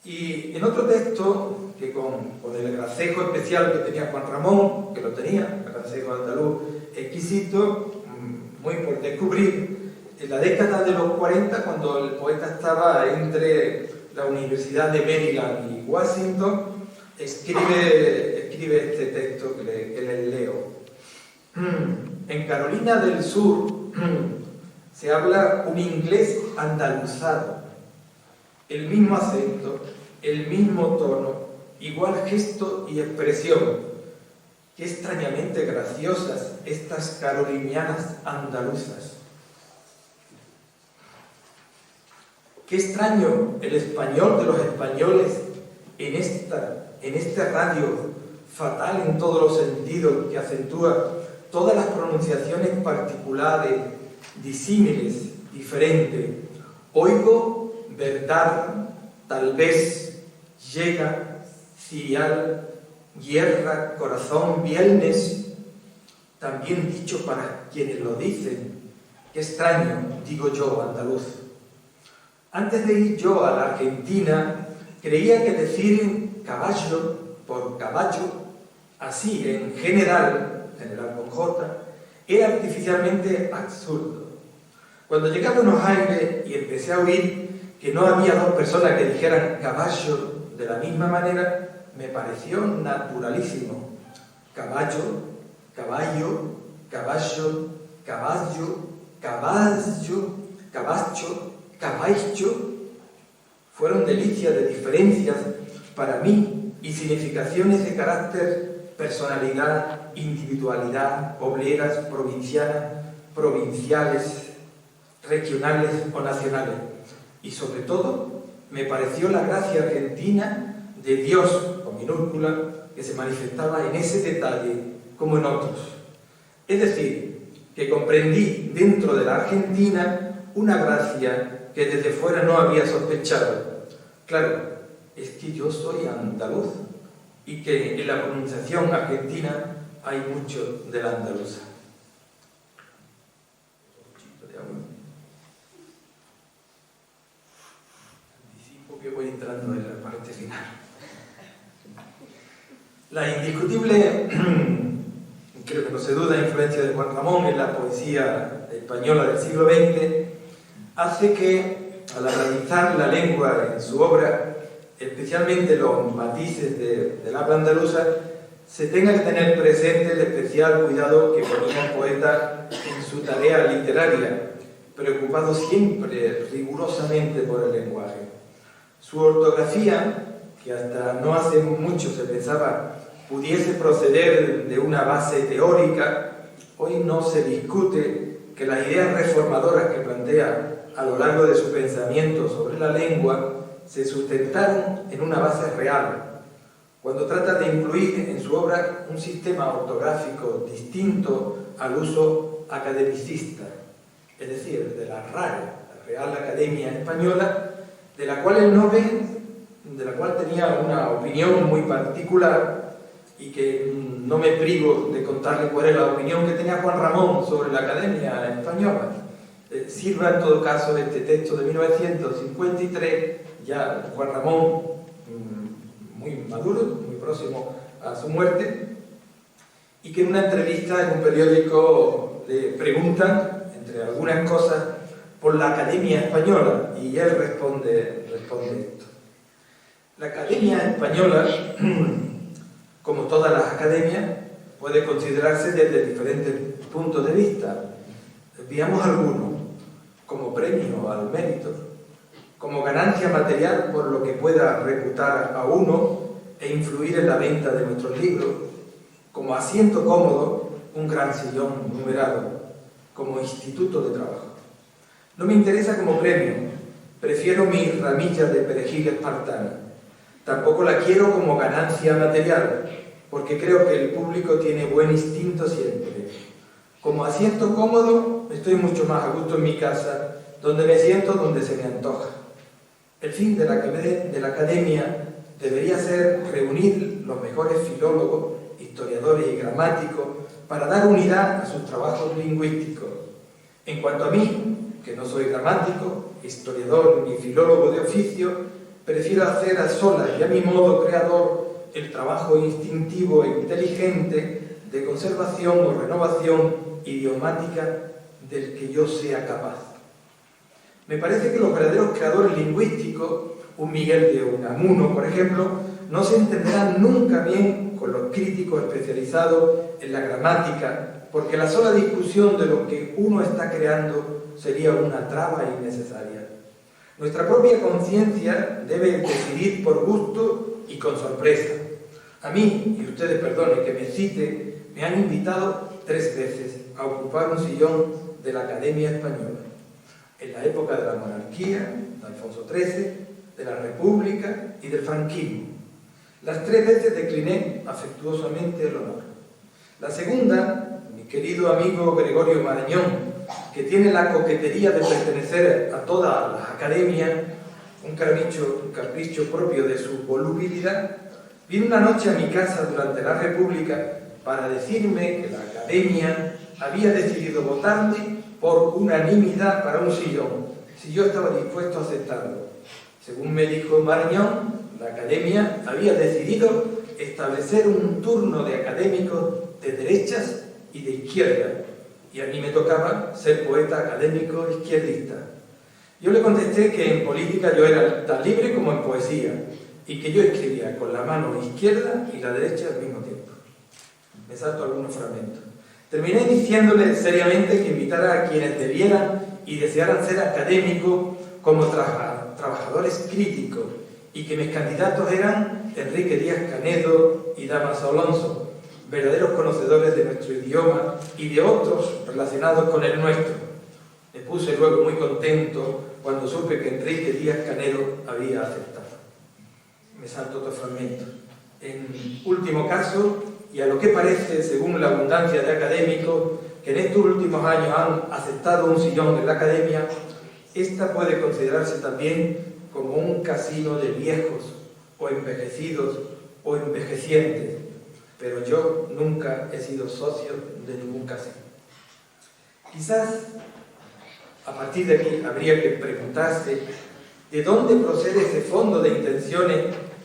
Y en otro texto, que con el gracejo especial que tenía Juan Ramón, que lo tenía, el gracejo andaluz exquisito, muy por descubrir, en la década de los 40, cuando el poeta estaba entre la Universidad de Maryland y Washington, escribe este texto que les leo. En Carolina del Sur se habla un inglés andaluzado, el mismo acento, el mismo tono, igual gesto y expresión. Qué extrañamente graciosas estas carolinianas andaluzas. Qué extraño el español de los españoles en este radio fatal en todos los sentidos, que acentúa todas las pronunciaciones particulares, disímiles, diferentes. Oigo, verdad, tal vez, llega, cirial, guerra, corazón, viernes, también dicho para quienes lo dicen. Qué extraño, digo yo, andaluz. Antes de ir yo a la Argentina, creía que decir caballo por caballo, así en general con J, era artificialmente absurdo. Cuando llegué a Buenos Aires y empecé a oír que no había dos personas que dijeran caballo de la misma manera, me pareció naturalísimo. Caballo, caballo, caballo, caballo, caballo, caballo, caballo, fueron delicias de diferencias para mí y significaciones de carácter, personalidad, individualidad, obreras, provincianas, provinciales, regionales o nacionales. Y sobre todo, me pareció la gracia argentina de Dios, con minúscula, que se manifestaba en ese detalle como en otros. Es decir, que comprendí dentro de la Argentina una gracia que desde fuera no había sospechado. Claro, es que yo soy andaluz y que en la pronunciación argentina hay mucho de la andaluza. Anticipo que voy entrando en la parte final. La indiscutible, creo que no se duda, influencia de Juan Ramón en la poesía española del siglo XX hace que, al analizar la lengua en su obra, especialmente los matices del habla andaluza, se tenga que tener presente el especial cuidado que ponía el poeta en su tarea literaria, preocupado siempre rigurosamente por el lenguaje. Su ortografía, que hasta no hace mucho se pensaba pudiese proceder de una base teórica, hoy no se discute que las ideas reformadoras que plantea a lo largo de su pensamiento sobre la lengua se sustentaron en una base real, cuando trata de incluir en su obra un sistema ortográfico distinto al uso academicista, es decir, de la RAE, la Real Academia Española, de la cual él no ve, de la cual tenía una opinión muy particular y que no me privo de contarle cuál es la opinión que tenía Juan Ramón sobre la Academia Española. Sirva en todo caso este texto de 1953, ya Juan Ramón muy maduro, muy próximo a su muerte, y que en una entrevista en un periódico le preguntan, entre algunas cosas, por la Academia Española, y él responde esto. La Academia Española, como todas las academias, puede considerarse desde diferentes puntos de vista. Veamos algunos: como premio al mérito, como ganancia material por lo que pueda reputar a uno e influir en la venta de nuestros libros, como asiento cómodo, un gran sillón numerado, como instituto de trabajo. No me interesa como premio, prefiero mi ramilla de perejil espartano. Tampoco la quiero como ganancia material, porque creo que el público tiene buen instinto siempre. Como asiento cómodo, estoy mucho más a gusto en mi casa, donde me siento donde se me antoja. El fin de la academia debería ser reunir los mejores filólogos, historiadores y gramáticos para dar unidad a sus trabajos lingüísticos. En cuanto a mí, que no soy gramático, historiador ni filólogo de oficio, prefiero hacer a solas y a mi modo creador el trabajo instintivo e inteligente de conservación o renovación idiomática del que yo sea capaz. Me parece que los verdaderos creadores lingüísticos, un Miguel de Unamuno, por ejemplo, no se entenderán nunca bien con los críticos especializados en la gramática, porque la sola discusión de lo que uno está creando sería una traba innecesaria. Nuestra propia conciencia debe decidir por gusto y con sorpresa. A mí, y ustedes perdonen que me cite, me han invitado 3 veces a ocupar un sillón de la Academia Española, en la época de la monarquía, de Alfonso XIII, de la República y del franquismo. Las 3 veces decliné afectuosamente el honor. La segunda, mi querido amigo Gregorio Marañón, que tiene la coquetería de pertenecer a todas las academias, un capricho propio de su volubilidad, vino una noche a mi casa durante la República para decirme que la academia había decidido votarme por unanimidad para un sillón, si yo estaba dispuesto a aceptarlo. Según me dijo Marañón, la academia había decidido establecer un turno de académicos de derechas y de izquierda, y a mí me tocaba ser poeta académico izquierdista. Yo le contesté que en política yo era tan libre como en poesía, y que yo escribía con la mano izquierda y la derecha al mismo tiempo. Me salto algunos fragmentos. Terminé diciéndole seriamente que invitara a quienes debieran y desearan ser académicos como trabajadores críticos, y que mis candidatos eran Enrique Díaz Canedo y Dámaso Alonso, verdaderos conocedores de nuestro idioma y de otros relacionados con el nuestro. Me puse luego muy contento cuando supe que Enrique Díaz Canedo había aceptado. Me salto otro fragmento. En último caso, y a lo que parece, según la abundancia de académicos que en estos últimos años han aceptado un sillón en la academia, esta puede considerarse también como un casino de viejos, o envejecidos, o envejecientes, pero yo nunca he sido socio de ningún casino. Quizás, a partir de aquí, habría que preguntarse de dónde procede ese fondo de intenciones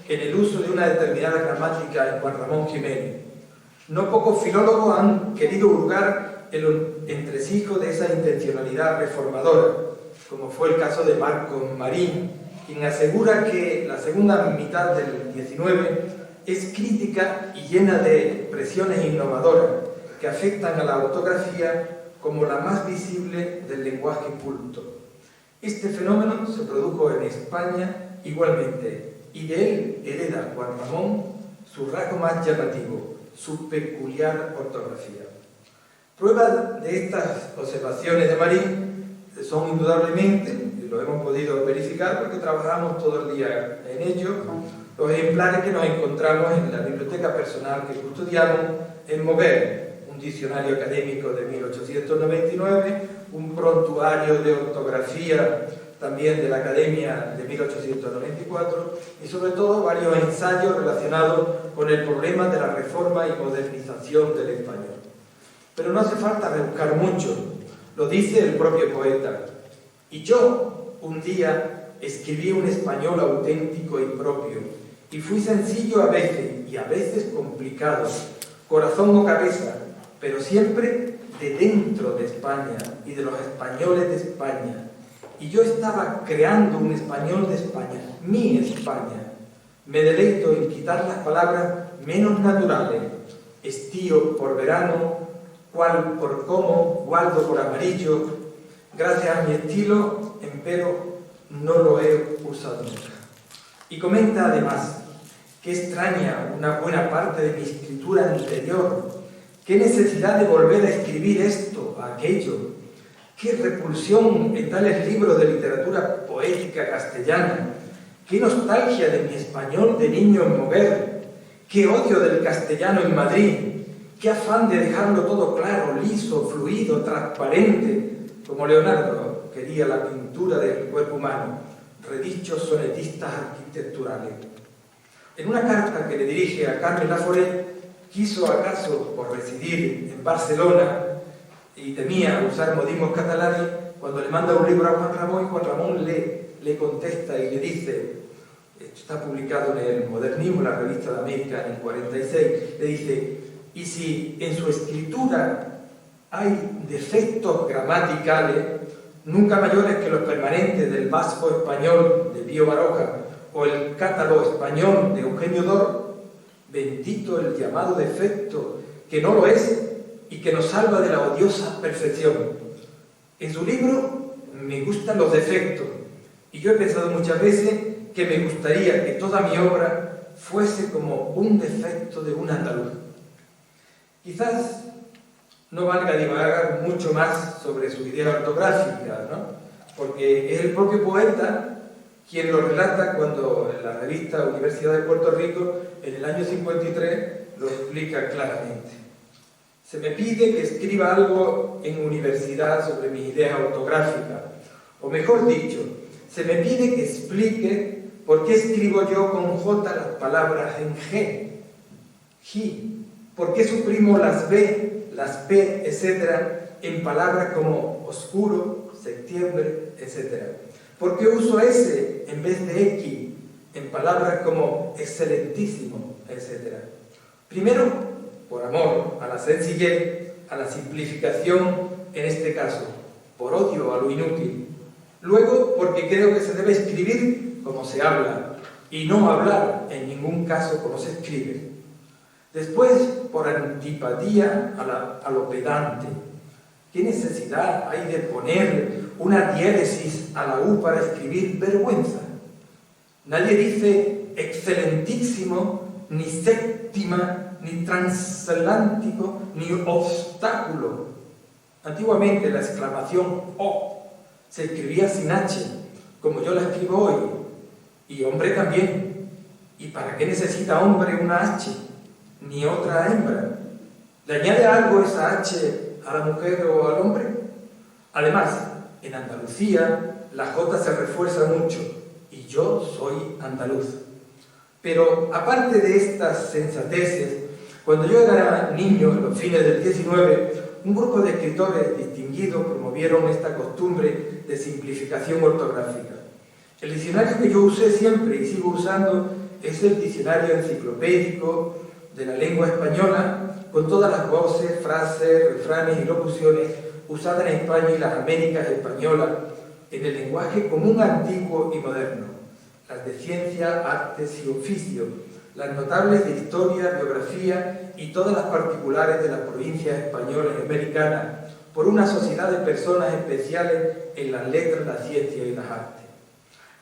en el uso de una determinada gramática en Juan Ramón Jiménez. No pocos filólogos han querido hurgar el entresijo de esa intencionalidad reformadora, como fue el caso de Marcos Marín, quien asegura que la segunda mitad del XIX es crítica y llena de presiones innovadoras que afectan a la ortografía como la más visible del lenguaje culto. Este fenómeno se produjo en España igualmente, y de él hereda Juan Ramón su rasgo más llamativo, su peculiar ortografía. Pruebas de estas observaciones de Marín son indudablemente, y lo hemos podido verificar porque trabajamos todo el día en ello, los ejemplares que nos encontramos en la biblioteca personal que custodiamos en Mover, un diccionario académico de 1899, un prontuario de ortografía también de la Academia de 1894, y sobre todo varios ensayos relacionados con el problema de la reforma y modernización del español. Pero no hace falta rebuscar mucho, lo dice el propio poeta. Y yo, un día, escribí un español auténtico y propio, y fui sencillo a veces, y a veces complicado, corazón o cabeza, pero siempre de dentro de España y de los españoles de España. Y yo estaba creando un español de España, mi España. Me deleito en quitar las palabras menos naturales, estío por verano, cual por como, gualdo por amarillo. Gracias a mi estilo, empero, no lo he usado nunca. Y comenta además, qué extraña una buena parte de mi escritura anterior, qué necesidad de volver a escribir esto, aquello, qué repulsión en tales libros de literatura poética castellana, qué nostalgia de mi español de niño en Moguer, qué odio del castellano en Madrid, qué afán de dejarlo todo claro, liso, fluido, transparente, como Leonardo quería la pintura del cuerpo humano, redichos sonetistas arquitecturales. En una carta que le dirige a Carmen Laforet, quiso acaso, por residir en Barcelona y temía usar modismos catalanes, cuando le manda un libro a Juan Ramón, y Juan Ramón le contesta y le dice, esto está publicado en el Modernismo, la revista de América, en el 46, le dice, y si en su escritura hay defectos gramaticales, nunca mayores que los permanentes del vasco español de Pío Baroja o el cátalo español de Eugenio Dor, bendito el llamado defecto, que no lo es y que nos salva de la odiosa perfección. En su libro me gustan los defectos, y yo he pensado muchas veces que me gustaría que toda mi obra fuese como un defecto de un andaluz. Quizás no valga divagar mucho más sobre su idea ortográfica, ¿no? Porque es el propio poeta quien lo relata cuando en la revista Universidad de Puerto Rico, en el año 53, lo explica claramente. Se me pide que escriba algo en universidad sobre mi idea ortográfica, o mejor dicho, se me pide que explique por qué escribo yo con J las palabras en G, G, por qué suprimo las B, las P, etc., en palabras como oscuro, septiembre, etc. ¿Por qué uso S en vez de X en palabras como excelentísimo, etc.? Primero, por amor a la sencillez, a la simplificación en este caso, por odio a lo inútil. Luego, porque creo que se debe escribir como se habla y no hablar en ningún caso como se escribe. Después, por antipatía a lo pedante. ¿Qué necesidad hay de poner una diéresis a la U para escribir vergüenza? Nadie dice excelentísimo, ni séptima, ni transatlántico, ni obstáculo. Antiguamente la exclamación O se escribía sin H, como yo la escribo hoy, y hombre también. ¿Y para qué necesita hombre una H, ni otra hembra? ¿Le añade algo esa H a la mujer o al hombre? Además, en Andalucía la J se refuerza mucho, y yo soy andaluz. Pero aparte de estas sensateces, cuando yo era niño, en los fines del 19, un grupo de escritores distinguidos promovieron esta costumbre de simplificación ortográfica. El diccionario que yo usé siempre y sigo usando es el diccionario enciclopédico de la lengua española, con todas las voces, frases, refranes y locuciones usadas en España y las Américas españolas, en el lenguaje común antiguo y moderno, las de ciencia, artes y oficio, las notables de historia, biografía y todas las particulares de las provincias españolas y americanas, por una sociedad de personas especiales en las letras, la ciencia y las artes.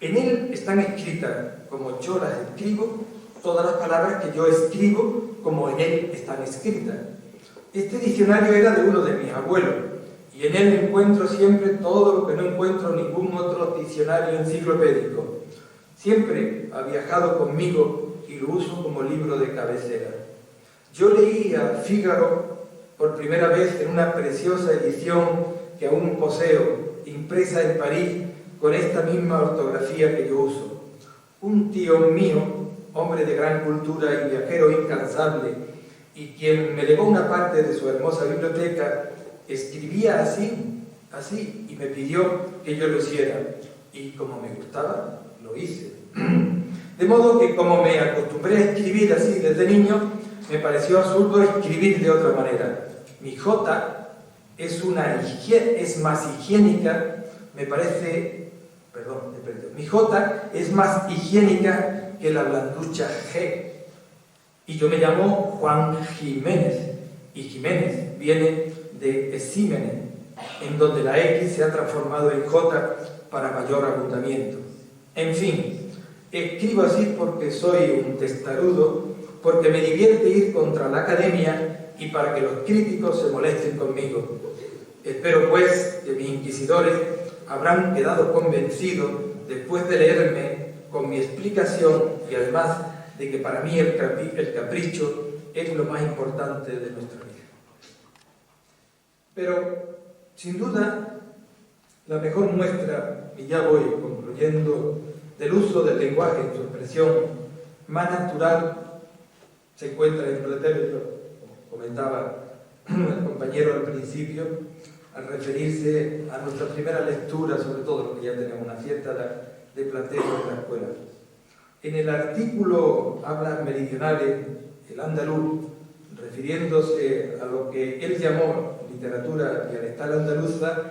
En él están escritas, como yo las escribo, todas las palabras que yo escribo, como en él están escritas. Este diccionario era de uno de mis abuelos, y en él encuentro siempre todo lo que no encuentro en ningún otro diccionario enciclopédico. Siempre ha viajado conmigo y lo uso como libro de cabecera. Yo leí a Fígaro por primera vez en una preciosa edición que aún poseo, impresa en París, con esta misma ortografía que yo uso. Un tío mío, hombre de gran cultura y viajero incansable, y quien me legó una parte de su hermosa biblioteca, escribía así, y me pidió que yo lo hiciera. Y como me gustaba, lo hice. De modo que como me acostumbré a escribir así desde niño, me pareció absurdo escribir de otra manera. Mi J es más higiénica, me parece, mi J es más higiénica que la blanducha G. Y yo me llamo Juan Jiménez, y Jiménez viene de Exímenes, en donde la X se ha transformado en J para mayor abundamiento. En fin, escribo así porque soy un testarudo, porque me divierte ir contra la academia y para que los críticos se molesten conmigo. Espero pues que mis inquisidores habrán quedado convencidos después de leerme con mi explicación y además de que para mí el capricho es lo más importante de nuestra vida. Pero, sin duda, la mejor muestra, y ya voy concluyendo, del uso del lenguaje en su expresión más natural se encuentra en Platero, como comentaba el compañero al principio, al referirse a nuestra primera lectura, sobre todo lo que ya tenemos una cierta edad, de Platero en la escuela. En el artículo Hablas Meridionales, el andaluz, refiriéndose a lo que él llamó literatura dialectal andaluza,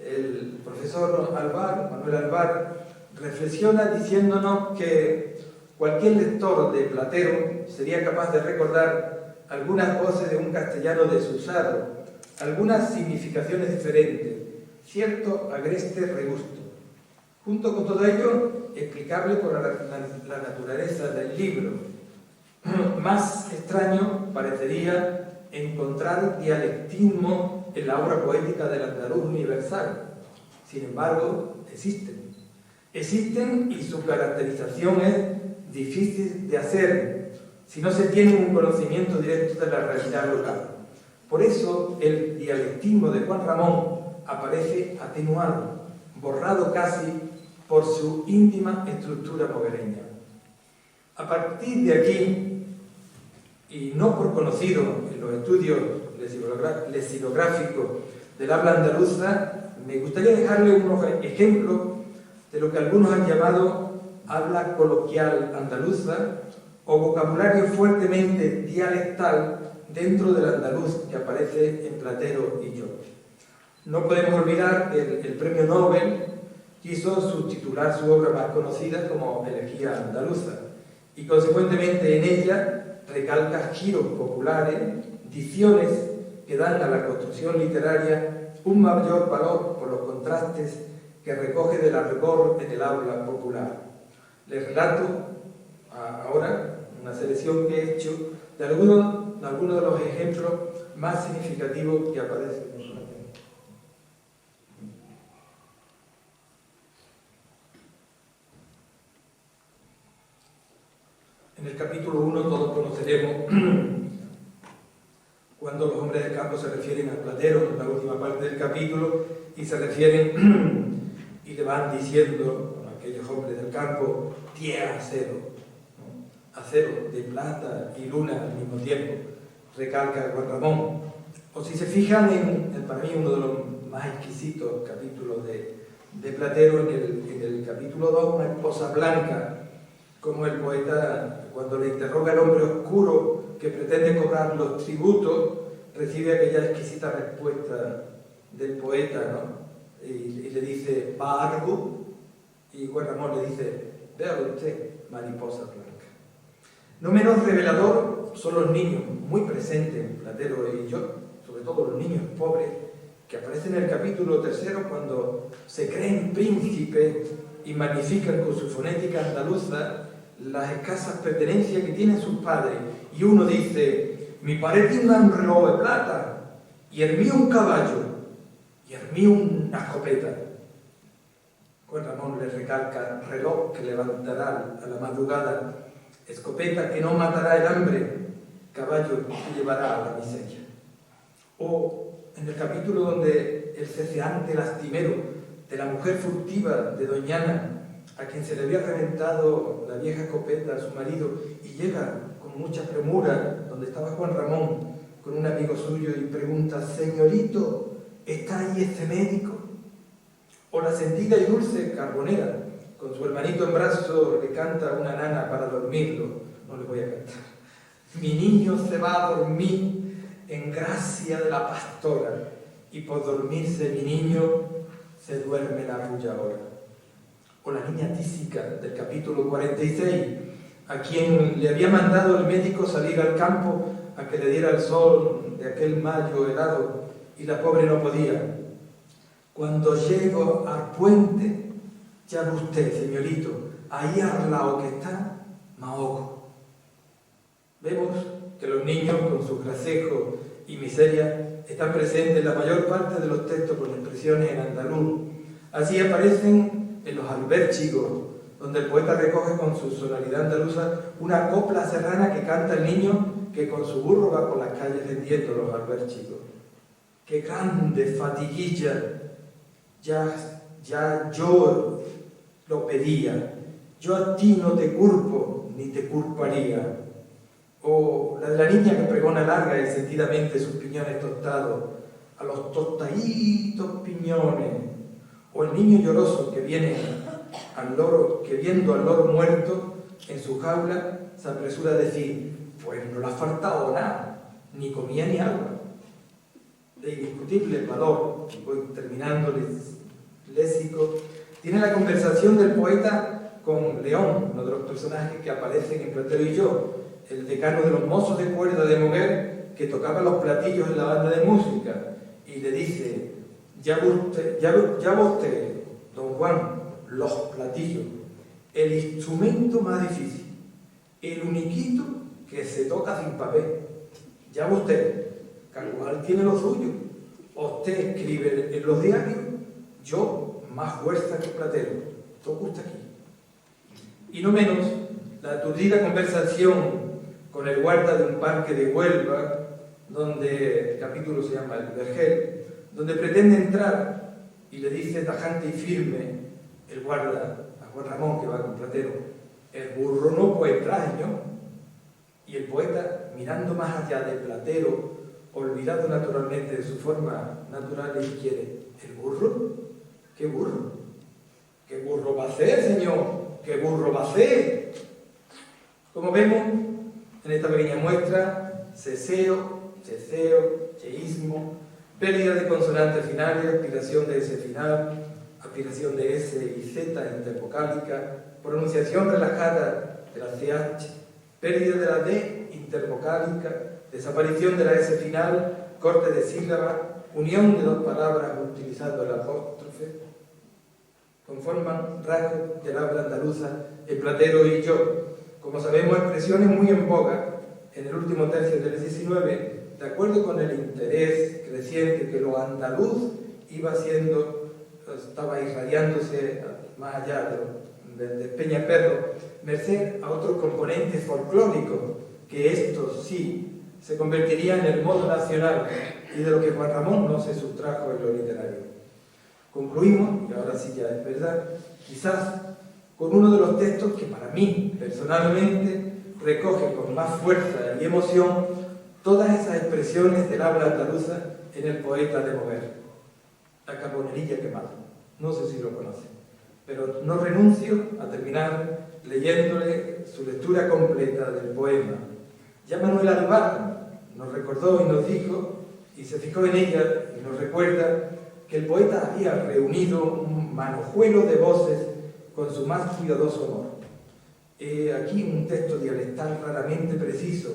el profesor Manuel Alvar, reflexiona diciéndonos que cualquier lector de Platero sería capaz de recordar algunas voces de un castellano desusado, algunas significaciones diferentes, cierto agreste regusto. Junto con todo ello, explicable por la naturaleza del libro. Más extraño parecería encontrar dialectismo en la obra poética del andaluz universal. Sin embargo, existen. Existen y su caracterización es difícil de hacer si no se tiene un conocimiento directo de la realidad local. Por eso el dialectismo de Juan Ramón aparece atenuado, borrado casi por su íntima estructura moguereña. A partir de aquí, y no por conocido en los estudios lexicográficos del habla andaluza, me gustaría dejarle unos ejemplos de lo que algunos han llamado habla coloquial andaluza o vocabulario fuertemente dialectal dentro del andaluz que aparece en Platero y yo. No podemos olvidar que el premio Nobel quiso subtitular su obra más conocida como Elegía Andaluza y consecuentemente en ella recalca giros populares, dicciones que dan a la construcción literaria un mayor valor por los contrastes que recoge de la rigor en el habla popular. Les relato ahora una selección que he hecho de algunos de los ejemplos más significativos que aparecen. En el capítulo 1 todos conoceremos cuando los hombres del campo se refieren a Platero, en la última parte del capítulo, y se refieren y le van diciendo a aquellos hombres del campo, tierra acero, ¿no? Acero de plata y luna al mismo tiempo, recalca Juan Ramón. O si se fijan en para mí uno de los más exquisitos capítulos de Platero, en el capítulo 2, una esposa blanca, como el poeta, cuando le interroga al hombre oscuro que pretende cobrar los tributos, recibe aquella exquisita respuesta del poeta, ¿no? Y le dice, ¿va algo? Y Juan Ramón le dice, vea usted, mariposa blanca. No menos revelador son los niños, muy presentes en Platero y yo, sobre todo los niños pobres, que aparecen en el capítulo 3 cuando se creen príncipes y magnifican con su fonética andaluza las escasas pertenencias que tienen sus padres. Y uno dice, mi padre tiene un reloj de plata, y el mío un caballo, y el mío una escopeta. Juan Ramón le recalca, reloj que levantará a la madrugada, escopeta que no matará el hambre, caballo que llevará a la miseria. O en el capítulo donde el ceceante lastimero de la mujer furtiva de Doñana, a quien se le había reventado la vieja escopeta a su marido, y llega con mucha premura donde estaba Juan Ramón con un amigo suyo y pregunta, señorito, ¿está ahí este médico? O la sentida y dulce Carbonera, con su hermanito en brazo, le canta una nana para dormirlo. No le voy a cantar. Mi niño se va a dormir en gracia de la pastora, y por dormirse mi niño se duerme la arrulladora. O la niña tísica del capítulo 46, a quien le había mandado el médico salir al campo a que le diera el sol de aquel mayo helado, y la pobre no podía. Cuando llego al puente, ya ve usted, señorito, ahí al lado que está, me ahogo. Vemos que los niños, con sus gracejos y miseria, están presentes en la mayor parte de los textos con expresiones en andaluz. Así aparecen en los albérchigos, donde el poeta recoge con su sonoridad andaluza una copla serrana que canta el niño que con su burro va por las calles vendiendo los albérchigos. ¡Qué grande fatiguilla! Ya yo lo pedía. Yo a ti no te culpo, ni te culparía. O la de la niña que pregona larga y sentidamente sus piñones tostados, a los tostaditos piñones. O el niño lloroso que viene al loro, que viendo al loro muerto en su jaula, se apresura a decir, pues no le ha faltado nada, ni comía ni agua. De indiscutible valor, y voy terminando el léxico, tiene la conversación del poeta con León, uno de los personajes que aparecen en Platero y yo, el decano de los mozos de cuerda de Moguer, que tocaba los platillos en la banda de música, y le dice, ya usted, don Juan, los platillos, el instrumento más difícil, el uniquito que se toca sin papel. Ya usted, cada cual tiene lo suyo. Usted escribe en los diarios, yo más fuerza que Platero. Toca usted aquí. Y no menos la aturdida conversación con el guarda de un parque de Huelva, donde el capítulo se llama El Vergel, donde pretende entrar y le dice tajante y firme el guarda a Juan Ramón, que va con Platero, el burro no puede entrar, señor. Y el poeta, mirando más allá de Platero, olvidado naturalmente de su forma natural, le inquiere, ¿el burro? ¿Qué burro? ¿Qué burro va a ser, señor? ¿Qué burro va a ser? Como vemos en esta pequeña muestra, ceseo, cheísmo, pérdida de consonantes finales, aspiración de S final, aspiración de S y Z intervocálica, pronunciación relajada de la CH, pérdida de la D intervocálica, desaparición de la S final, corte de sílaba, unión de dos palabras utilizando el apóstrofe, conforman rasgos del habla andaluza en Platero y yo. Como sabemos, expresiones muy en boga en el último tercio del XIX, de acuerdo con el interés creciente que lo andaluz iba haciendo, estaba irradiándose más allá de Peñaperro, merced a otros componentes folclóricos, que estos sí se convertirían en el modo nacional y de lo que Juan Ramón no se sustrajo en lo literario. Concluimos, y ahora sí ya es verdad, quizás con uno de los textos que para mí, personalmente, recoge con más fuerza y emoción todas esas expresiones del habla andaluza en el poeta de Moguer, La Carbonerilla quemada. No sé si lo conocen, pero no renuncio a terminar leyéndole su lectura completa del poema. Ya Manuel Albarrán nos recordó y nos dijo, y se fijó en ella y nos recuerda, que el poeta había reunido un manojuelo de voces con su más cuidadoso amor. Aquí un texto dialectal raramente preciso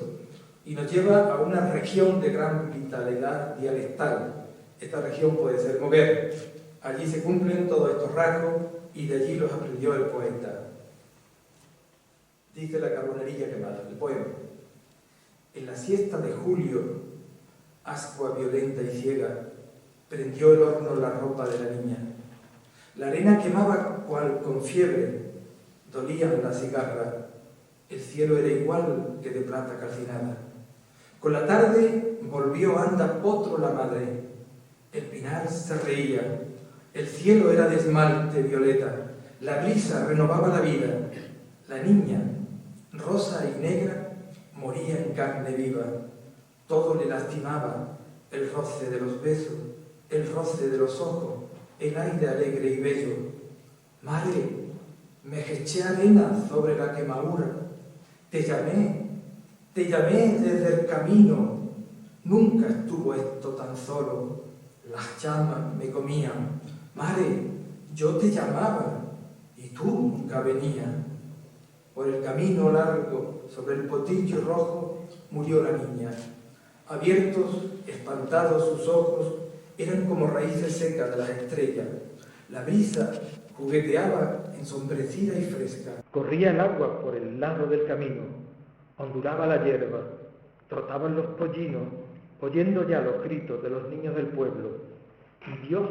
y nos lleva a una región de gran vitalidad dialectal. Esta región puede ser Moguer. Allí se cumplen todos estos rasgos y de allí los aprendió el poeta. Dice La Carbonerilla quemada, el poema. En la siesta de julio, ascua violenta y ciega, prendió el horno la ropa de la niña. La arena quemaba cual con fiebre, dolían la cigarra, el cielo era igual que de plata calcinada. Con la tarde volvió anda potro la madre, el pinar se reía, el cielo era de esmalte violeta, la brisa renovaba la vida, la niña, rosa y negra, moría en carne viva, todo le lastimaba, el roce de los besos, el roce de los ojos, el aire alegre y bello. Madre, me eché arena sobre la quemadura, te llamé desde el camino, nunca estuvo esto tan solo, las llamas me comían. Madre, yo te llamaba y tú nunca venías. Por el camino largo, sobre el potillo rojo, murió la niña. Abiertos, espantados sus ojos, eran como raíces secas de las estrellas. La brisa jugueteaba ensombrecida y fresca. Corría el agua por el lado del camino, ondulaba la hierba, trotaban los pollinos oyendo ya los gritos de los niños del pueblo, y Dios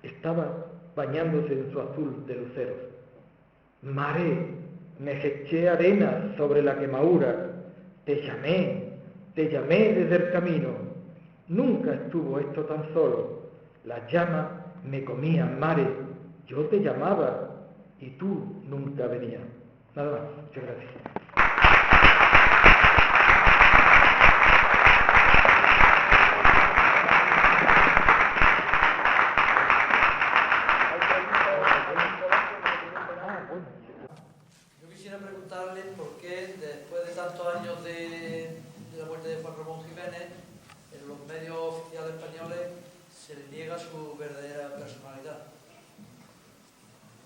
estaba bañándose en su azul de luceros. Mare, me eché arena sobre la quemadura, te llamé desde el camino. Nunca estuvo esto tan solo. Las llamas me comían, mare, yo te llamaba y tú nunca venías. Nada más, muchas gracias. Yo quisiera preguntarle por qué, después de tantos años de la muerte de Juan Ramón Jiménez, en los medios oficiales españoles se le niega su verdadera personalidad.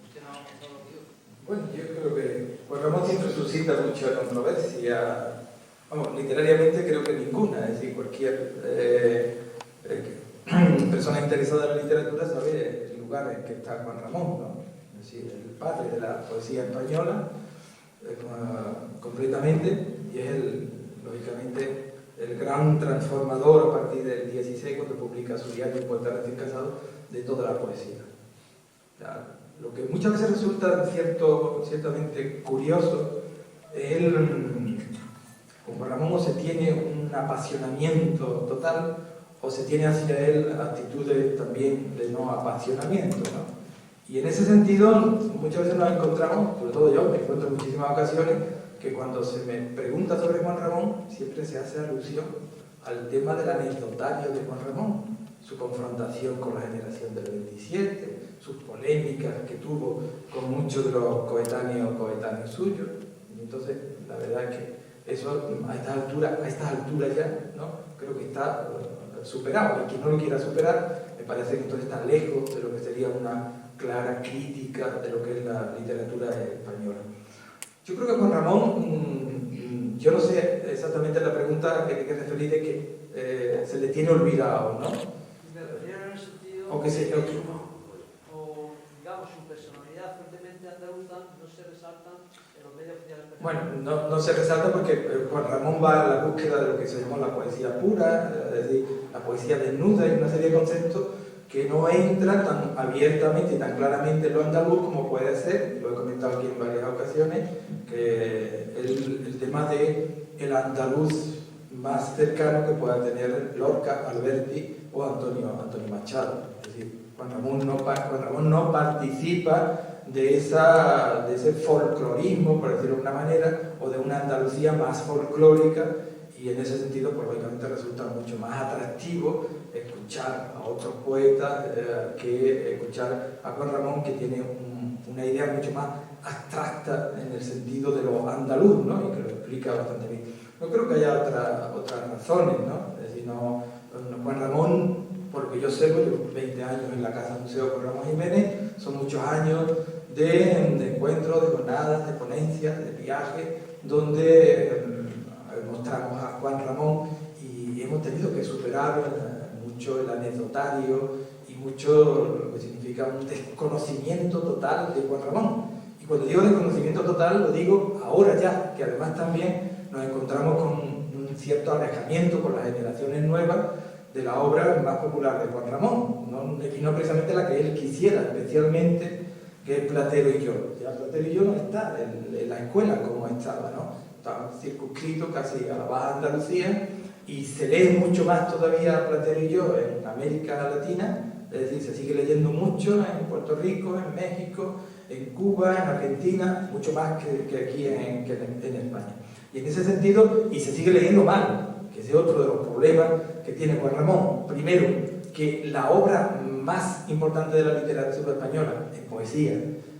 Usted no lo dijo. Bueno, yo creo que Juan Ramón siempre suscita mucha controversia. Vamos, literariamente creo que ninguna, es decir, cualquier persona interesada en la literatura sabe el lugar en que está Juan Ramón, ¿no? Es decir, el padre de la poesía española, completamente, y es lógicamente el gran transformador a partir del 16, cuando publica su diario Poeta recién casado, de toda la poesía. Lo que muchas veces resulta ciertamente curioso es con Juan Ramón o se tiene un apasionamiento total o se tiene hacia él actitudes también de no apasionamiento, ¿no? Y en ese sentido muchas veces nos encontramos, sobre todo yo me encuentro en muchísimas ocasiones, que cuando se me pregunta sobre Juan Ramón siempre se hace alusión al tema del anecdotario de Juan Ramón, su confrontación con la generación del 27, sus polémicas que tuvo con muchos de los coetáneos suyos. Y entonces, la verdad es que eso a estas alturas ya, ¿no? Creo que está superado. Y quien no lo quiera superar, me parece que entonces está lejos de lo que sería una clara crítica de lo que es la literatura española. Yo creo que Juan Ramón, yo no sé exactamente la pregunta que referí de que se le tiene olvidado, ¿no? Me refiero en el sentido o que se, o digamos su personalidad fuertemente andaluza no se resalta en los medios oficiales españoles. Bueno, no se resalta porque Juan Ramón va a la búsqueda de lo que se llamó la poesía pura, es decir, la poesía desnuda y una serie de conceptos que no entran tan abiertamente y tan claramente en lo andaluz como puede ser, lo he comentado aquí en varias ocasiones, que el tema de el andaluz más cercano que pueda tener Lorca, Alberti o Antonio Machado. Es decir, Juan Ramón no participa de ese folclorismo, por decirlo de una manera, o de una Andalucía más folclórica, y en ese sentido, pues lógicamente resulta mucho más atractivo escuchar a otros poetas que escuchar a Juan Ramón, que tiene una idea mucho más abstracta en el sentido de lo andaluz, ¿no? Y que lo explica bastante bien. No creo que haya otras razones, ¿no? Es decir, Juan Ramón, por lo que yo sé, pues llevo 20 años en la Casa Museo Juan Ramón Jiménez, son muchos años de encuentros, de jornadas, de ponencias, de viajes, donde mostramos a Juan Ramón y hemos tenido que superar mucho el anecdotario y mucho lo que significa un desconocimiento total de Juan Ramón. Y cuando digo desconocimiento total, lo digo ahora ya, que además también nos encontramos con un cierto alejamiento con las generaciones nuevas de la obra más popular de Juan Ramón, y no precisamente la que él quisiera, especialmente, que es Platero y yo. Ya Platero y yo no está en la escuela como estaba, ¿no? Está circunscrito casi a la Baja Andalucía, y se lee mucho más todavía Platero y yo en América Latina, es decir, se sigue leyendo mucho en Puerto Rico, en México, en Cuba, en Argentina, mucho más que aquí en España. Y en ese sentido, y se sigue leyendo mal, que ese es otro de los problemas que tiene Juan Ramón. Primero, que la obra más importante de la literatura española, en poesía,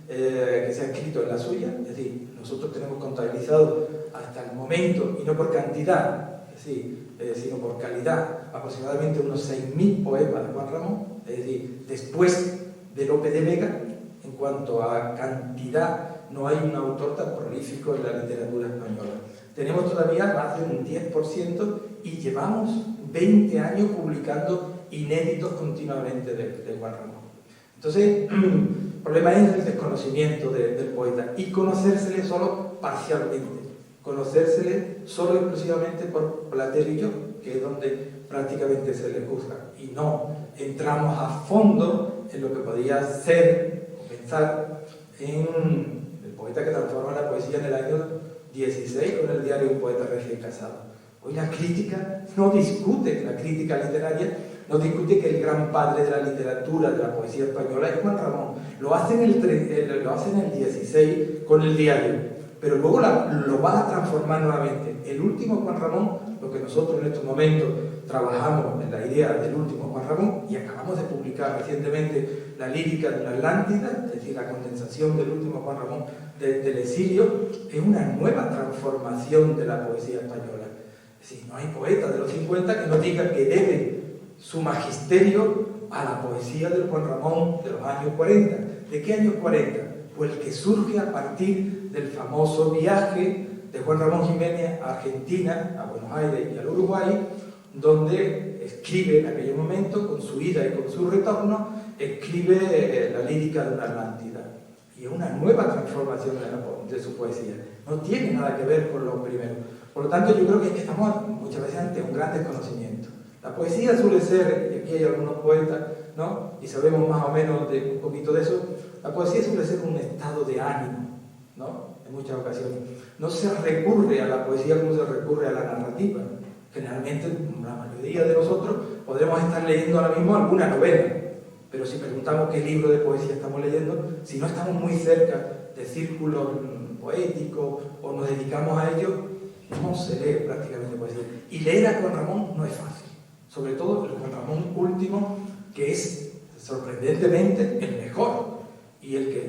que se ha escrito en la suya, es decir, nosotros tenemos contabilizado hasta el momento, y no por cantidad, es decir, sino por calidad, aproximadamente unos 6.000 poemas de Juan Ramón, es decir, después de Lope de Vega, en cuanto a cantidad, no hay un autor tan prolífico en la literatura española. Tenemos todavía más de un 10% y llevamos 20 años publicando inéditos continuamente de Juan Ramón. Entonces, el problema es el desconocimiento del poeta y conocérsele solo parcialmente. conocérsele solo exclusivamente por Platero y yo, que es donde prácticamente se le juzga, y no entramos a fondo en lo que podía ser o pensar en el poeta que transforma la poesía en el año 16 con el diario Un poeta recién casado. Hoy la crítica no discute, la crítica literaria no discute que el gran padre de la literatura, de la poesía española es Juan Ramón. Lo hacen en el 16 con el diario, pero luego lo van a transformar nuevamente. El último Juan Ramón, lo que nosotros en estos momentos trabajamos en la idea del último Juan Ramón, y acabamos de publicar recientemente la lírica de una Atlántida, es decir, la condensación del último Juan Ramón del exilio, es una nueva transformación de la poesía española. Es decir, no hay poeta de los 50 que no diga que debe su magisterio a la poesía del Juan Ramón de los años 40. ¿De qué años 40? Pues el que surge a partir del famoso viaje de Juan Ramón Jiménez a Argentina, a Buenos Aires y al Uruguay, donde escribe en aquel momento, con su ida y con su retorno, escribe la lírica de una Atlántida. Y es una nueva transformación de su poesía. No tiene nada que ver con lo primero. Por lo tanto, yo creo que estamos muchas veces ante un gran desconocimiento. La poesía suele ser, y aquí hay algunos poetas, ¿no? Y sabemos más o menos un poquito de eso, la poesía suele ser un estado de ánimo, ¿no? En muchas ocasiones. No se recurre a la poesía como se recurre a la narrativa. Generalmente, la mayoría de nosotros podemos estar leyendo ahora mismo alguna novela, pero si preguntamos qué libro de poesía estamos leyendo, si no estamos muy cerca de círculos poéticos o nos dedicamos a ello, no se lee prácticamente poesía. Y leer a Juan Ramón no es fácil, sobre todo el Juan Ramón último, que es sorprendentemente el mejor y el que,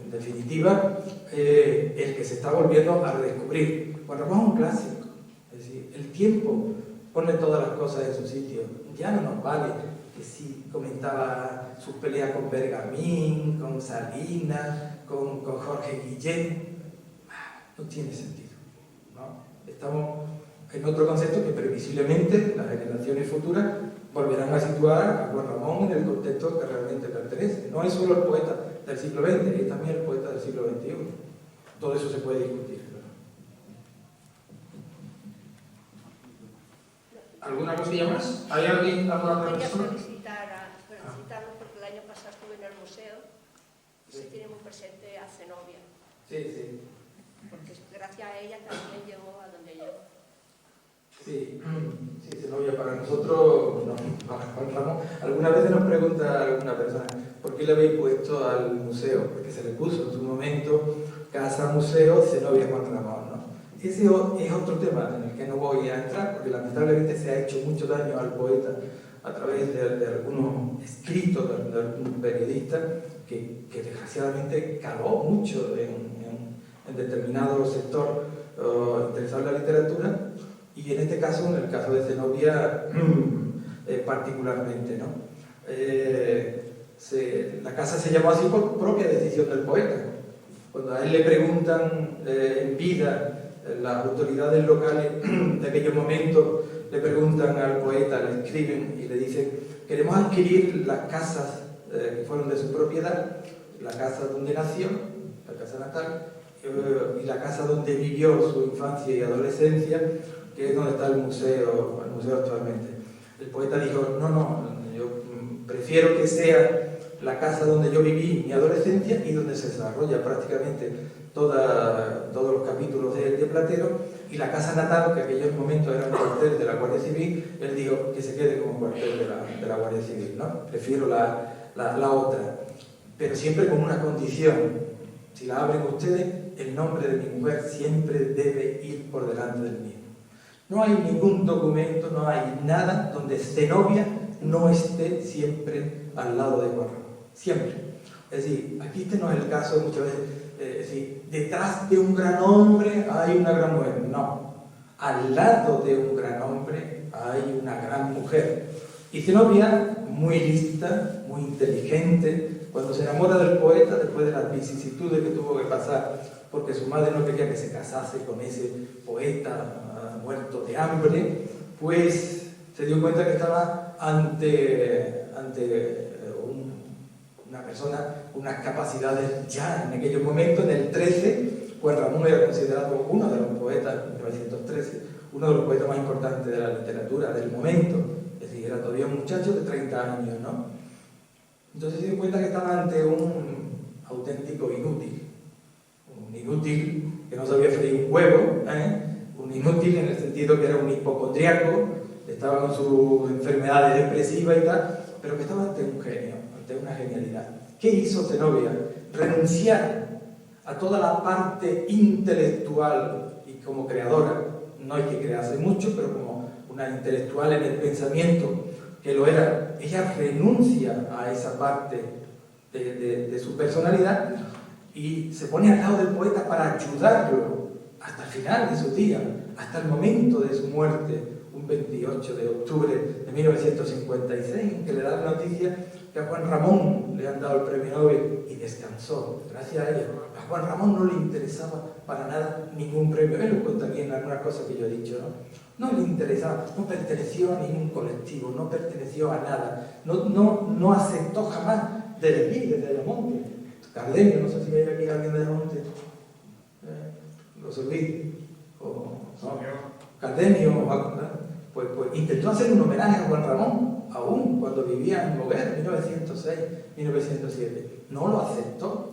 en definitiva, el que se está volviendo a redescubrir. Juan Ramón es un clásico, es decir, el tiempo pone todas las cosas en su sitio. Ya no nos vale que si comentaba sus peleas con Bergamín, con Salinas, con Jorge Guillén, no tiene sentido, ¿no? Estamos en otro concepto que previsiblemente las generaciones futuras volverán a situar a Juan Ramón en el contexto que realmente pertenece. No es solo el poeta del siglo XX, es también el poeta del siglo XXI. Todo eso se puede discutir, ¿verdad? ¿Alguna cosilla más? ¿Hay alguien, alguna otra Quería persona? felicitarlo porque el año pasado estuve en el museo y se tiene muy presente a Zenobia. Sí, sí. Porque gracias a ella también llegó a donde llegó. Sí, sí, Zenobia para nosotros, no, para Juan Ramón. Alguna vez nos pregunta alguna persona, ¿por qué le habéis puesto al museo? Porque se le puso en su momento Casa Museo Zenobia Juan Ramón, ¿no? Ese es otro tema en el que no voy a entrar, porque lamentablemente se ha hecho mucho daño al poeta a través de algunos escritos de algún periodista que desgraciadamente caló mucho en determinado sector interesado en la literatura, y en este caso, en el caso de Zenobia, particularmente, ¿no? La casa se llamó así por propia decisión del poeta. Cuando a él le preguntan en vida, las autoridades locales de aquellos momentos le preguntan al poeta, le escriben y le dicen: queremos adquirir las casas que fueron de su propiedad, la casa donde nació, la casa natal, y la casa donde vivió su infancia y adolescencia, que es donde está el museo actualmente. El poeta dijo: no, yo prefiero que sea la casa donde yo viví mi adolescencia y donde se desarrolla prácticamente todos los capítulos de Platero, y la casa natal, que en aquellos momentos era un cuartel de la Guardia Civil, él dijo que se quede como cuartel de la Guardia Civil, ¿no? Prefiero la otra, pero siempre con una condición: si la abren ustedes, el nombre de mi mujer siempre debe ir por delante del mío. No hay ningún documento, no hay nada donde Zenobia no esté siempre al lado de Juan Ramón. Siempre. Es decir, aquí este no es el caso muchas veces, es decir, detrás de un gran hombre hay una gran mujer. No. Al lado de un gran hombre hay una gran mujer. Y Zenobia, muy lista, muy inteligente, cuando se enamora del poeta, después de las vicisitudes que tuvo que pasar, porque su madre no quería que se casase con ese poeta muerto de hambre, pues se dio cuenta que estaba ante una persona con unas capacidades ya en aquellos momentos, en el 13, Juan Ramón era considerado uno de los poetas, en 1913, uno de los poetas más importantes de la literatura del momento. Es decir, era todavía un muchacho de 30 años, ¿no? Entonces se dio cuenta que estaba ante un auténtico inútil. Un inútil que no sabía freír un huevo, un inútil en el sentido que era un hipocondriaco, estaba con sus enfermedades depresivas y tal, pero que estaba ante un genio, ante una genialidad. ¿Qué hizo Zenobia? Renunciar a toda la parte intelectual y como creadora. No hay que crearse mucho, pero como una intelectual en el pensamiento que lo era, ella renuncia a esa parte de su personalidad y se pone al lado del poeta para ayudarlo hasta el final de sus días, hasta el momento de su muerte, un 28 de octubre de 1956, en que le da la noticia que a Juan Ramón le han dado el premio Nobel y descansó, gracias a ella. A Juan Ramón no le interesaba para nada ningún premio. Él lo cuenta aquí en algunas cosas que yo he dicho, ¿no? No le interesaba, no perteneció a ningún colectivo, no perteneció a nada, no aceptó jamás de elegir desde Ayamonte. Cardenio, no sé si hay aquí alguien de Ayamonte, los olvidé, o no, Cardenio, pues intentó hacer un homenaje a Juan Ramón, aún cuando vivía en Moguer, 1906, 1907. No lo aceptó.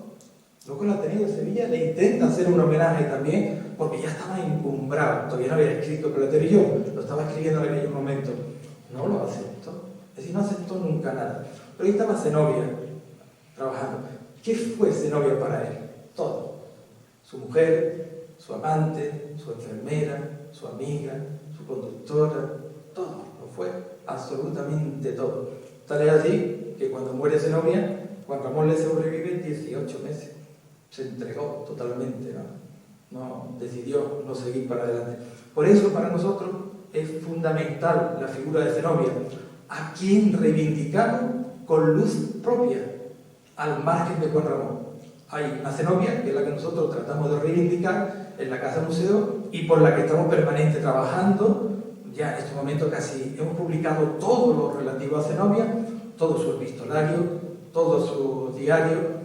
Luego el Ateneo de Sevilla le intenta hacer un homenaje también, porque ya estaba encumbrado, todavía no había escrito Platero y yo, lo estaba escribiendo en aquellos momentos. No lo aceptó. Es decir, no aceptó nunca nada. Pero ahí estaba Zenobia, trabajando. ¿Qué fue Zenobia para él? Todo. Su mujer, su amante, su enfermera, su amiga, su conductora, todo. Lo fue absolutamente todo. Tal es así que cuando muere Zenobia, Juan Ramón le sobrevive 18 meses. Se entregó totalmente, no decidió no seguir para adelante. Por eso para nosotros es fundamental la figura de Zenobia, a quien reivindicamos con luz propia, al margen de Juan Ramón. Hay una Zenobia, que es la que nosotros tratamos de reivindicar en la Casa Museo y por la que estamos permanentemente trabajando. Ya en este momento casi hemos publicado todo lo relativo a Zenobia, todo su epistolario, todo su diario,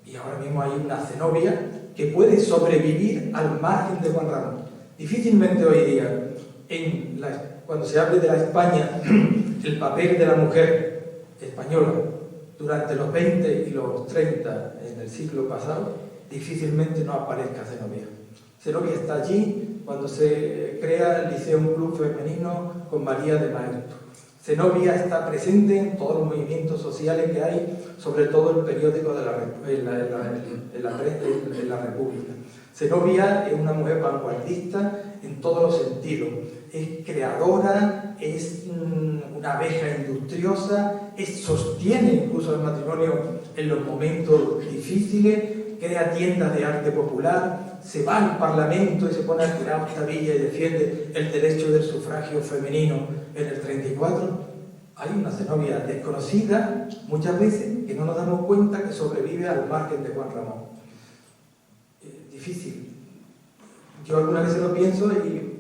y ahora mismo hay una Zenobia que puede sobrevivir al margen de Juan Ramón. Difícilmente hoy día, cuando se hable de la España, el papel de la mujer española durante los 20 y los 30 en el siglo pasado, difícilmente no aparezca Zenobia. Zenobia está allí cuando se crea el Liceo, un club femenino con María de Maeztu. Zenobia está presente en todos los movimientos sociales que hay, sobre todo el periódico de la República. Zenobia es una mujer vanguardista en todos los sentidos. Es creadora, es una abeja industriosa, sostiene incluso el matrimonio en los momentos difíciles, crea tiendas de arte popular, se va al Parlamento y se pone a tirar octavilla y defiende el derecho del sufragio femenino en el 34. Hay una Zenobia desconocida, muchas veces, que no nos damos cuenta que sobrevive al margen de Juan Ramón. Difícil. Yo algunas veces lo pienso y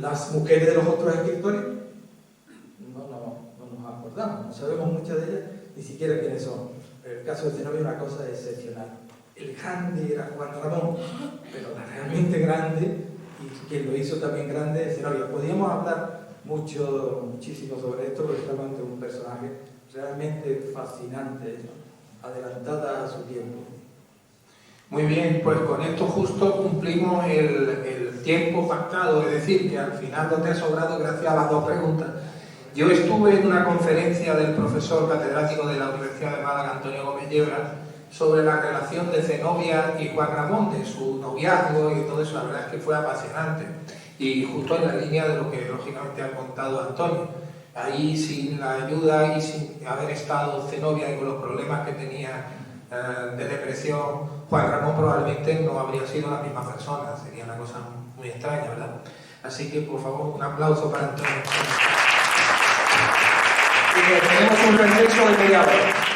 las mujeres de los otros escritores no nos acordamos, no sabemos muchas de ellas, ni siquiera quiénes son. El caso de Zenobia es una cosa excepcional. El grande era Juan Ramón, pero la realmente grande, y quien lo hizo también grande, es Zenobia. Podríamos hablar muchísimo sobre esto, porque estamos ante un personaje realmente fascinante, adelantada a su tiempo. Muy bien, pues con esto justo cumplimos el tiempo pactado, es decir, que al final no te ha sobrado gracias a las dos preguntas. Yo estuve en una conferencia del profesor catedrático de la Universidad de Málaga, Antonio Gómez Yebra, sobre la relación de Zenobia y Juan Ramón, de su noviazgo y todo eso. La verdad es que fue apasionante y justo en la línea de lo que lógicamente ha contado Antonio. Ahí, sin la ayuda y sin haber estado Zenobia y con los problemas que tenía de depresión, Juan Ramón probablemente no habría sido la misma persona. Sería una cosa muy extraña, ¿verdad? Así que, por favor, un aplauso para Antonio. Y tenemos un receso de media hora.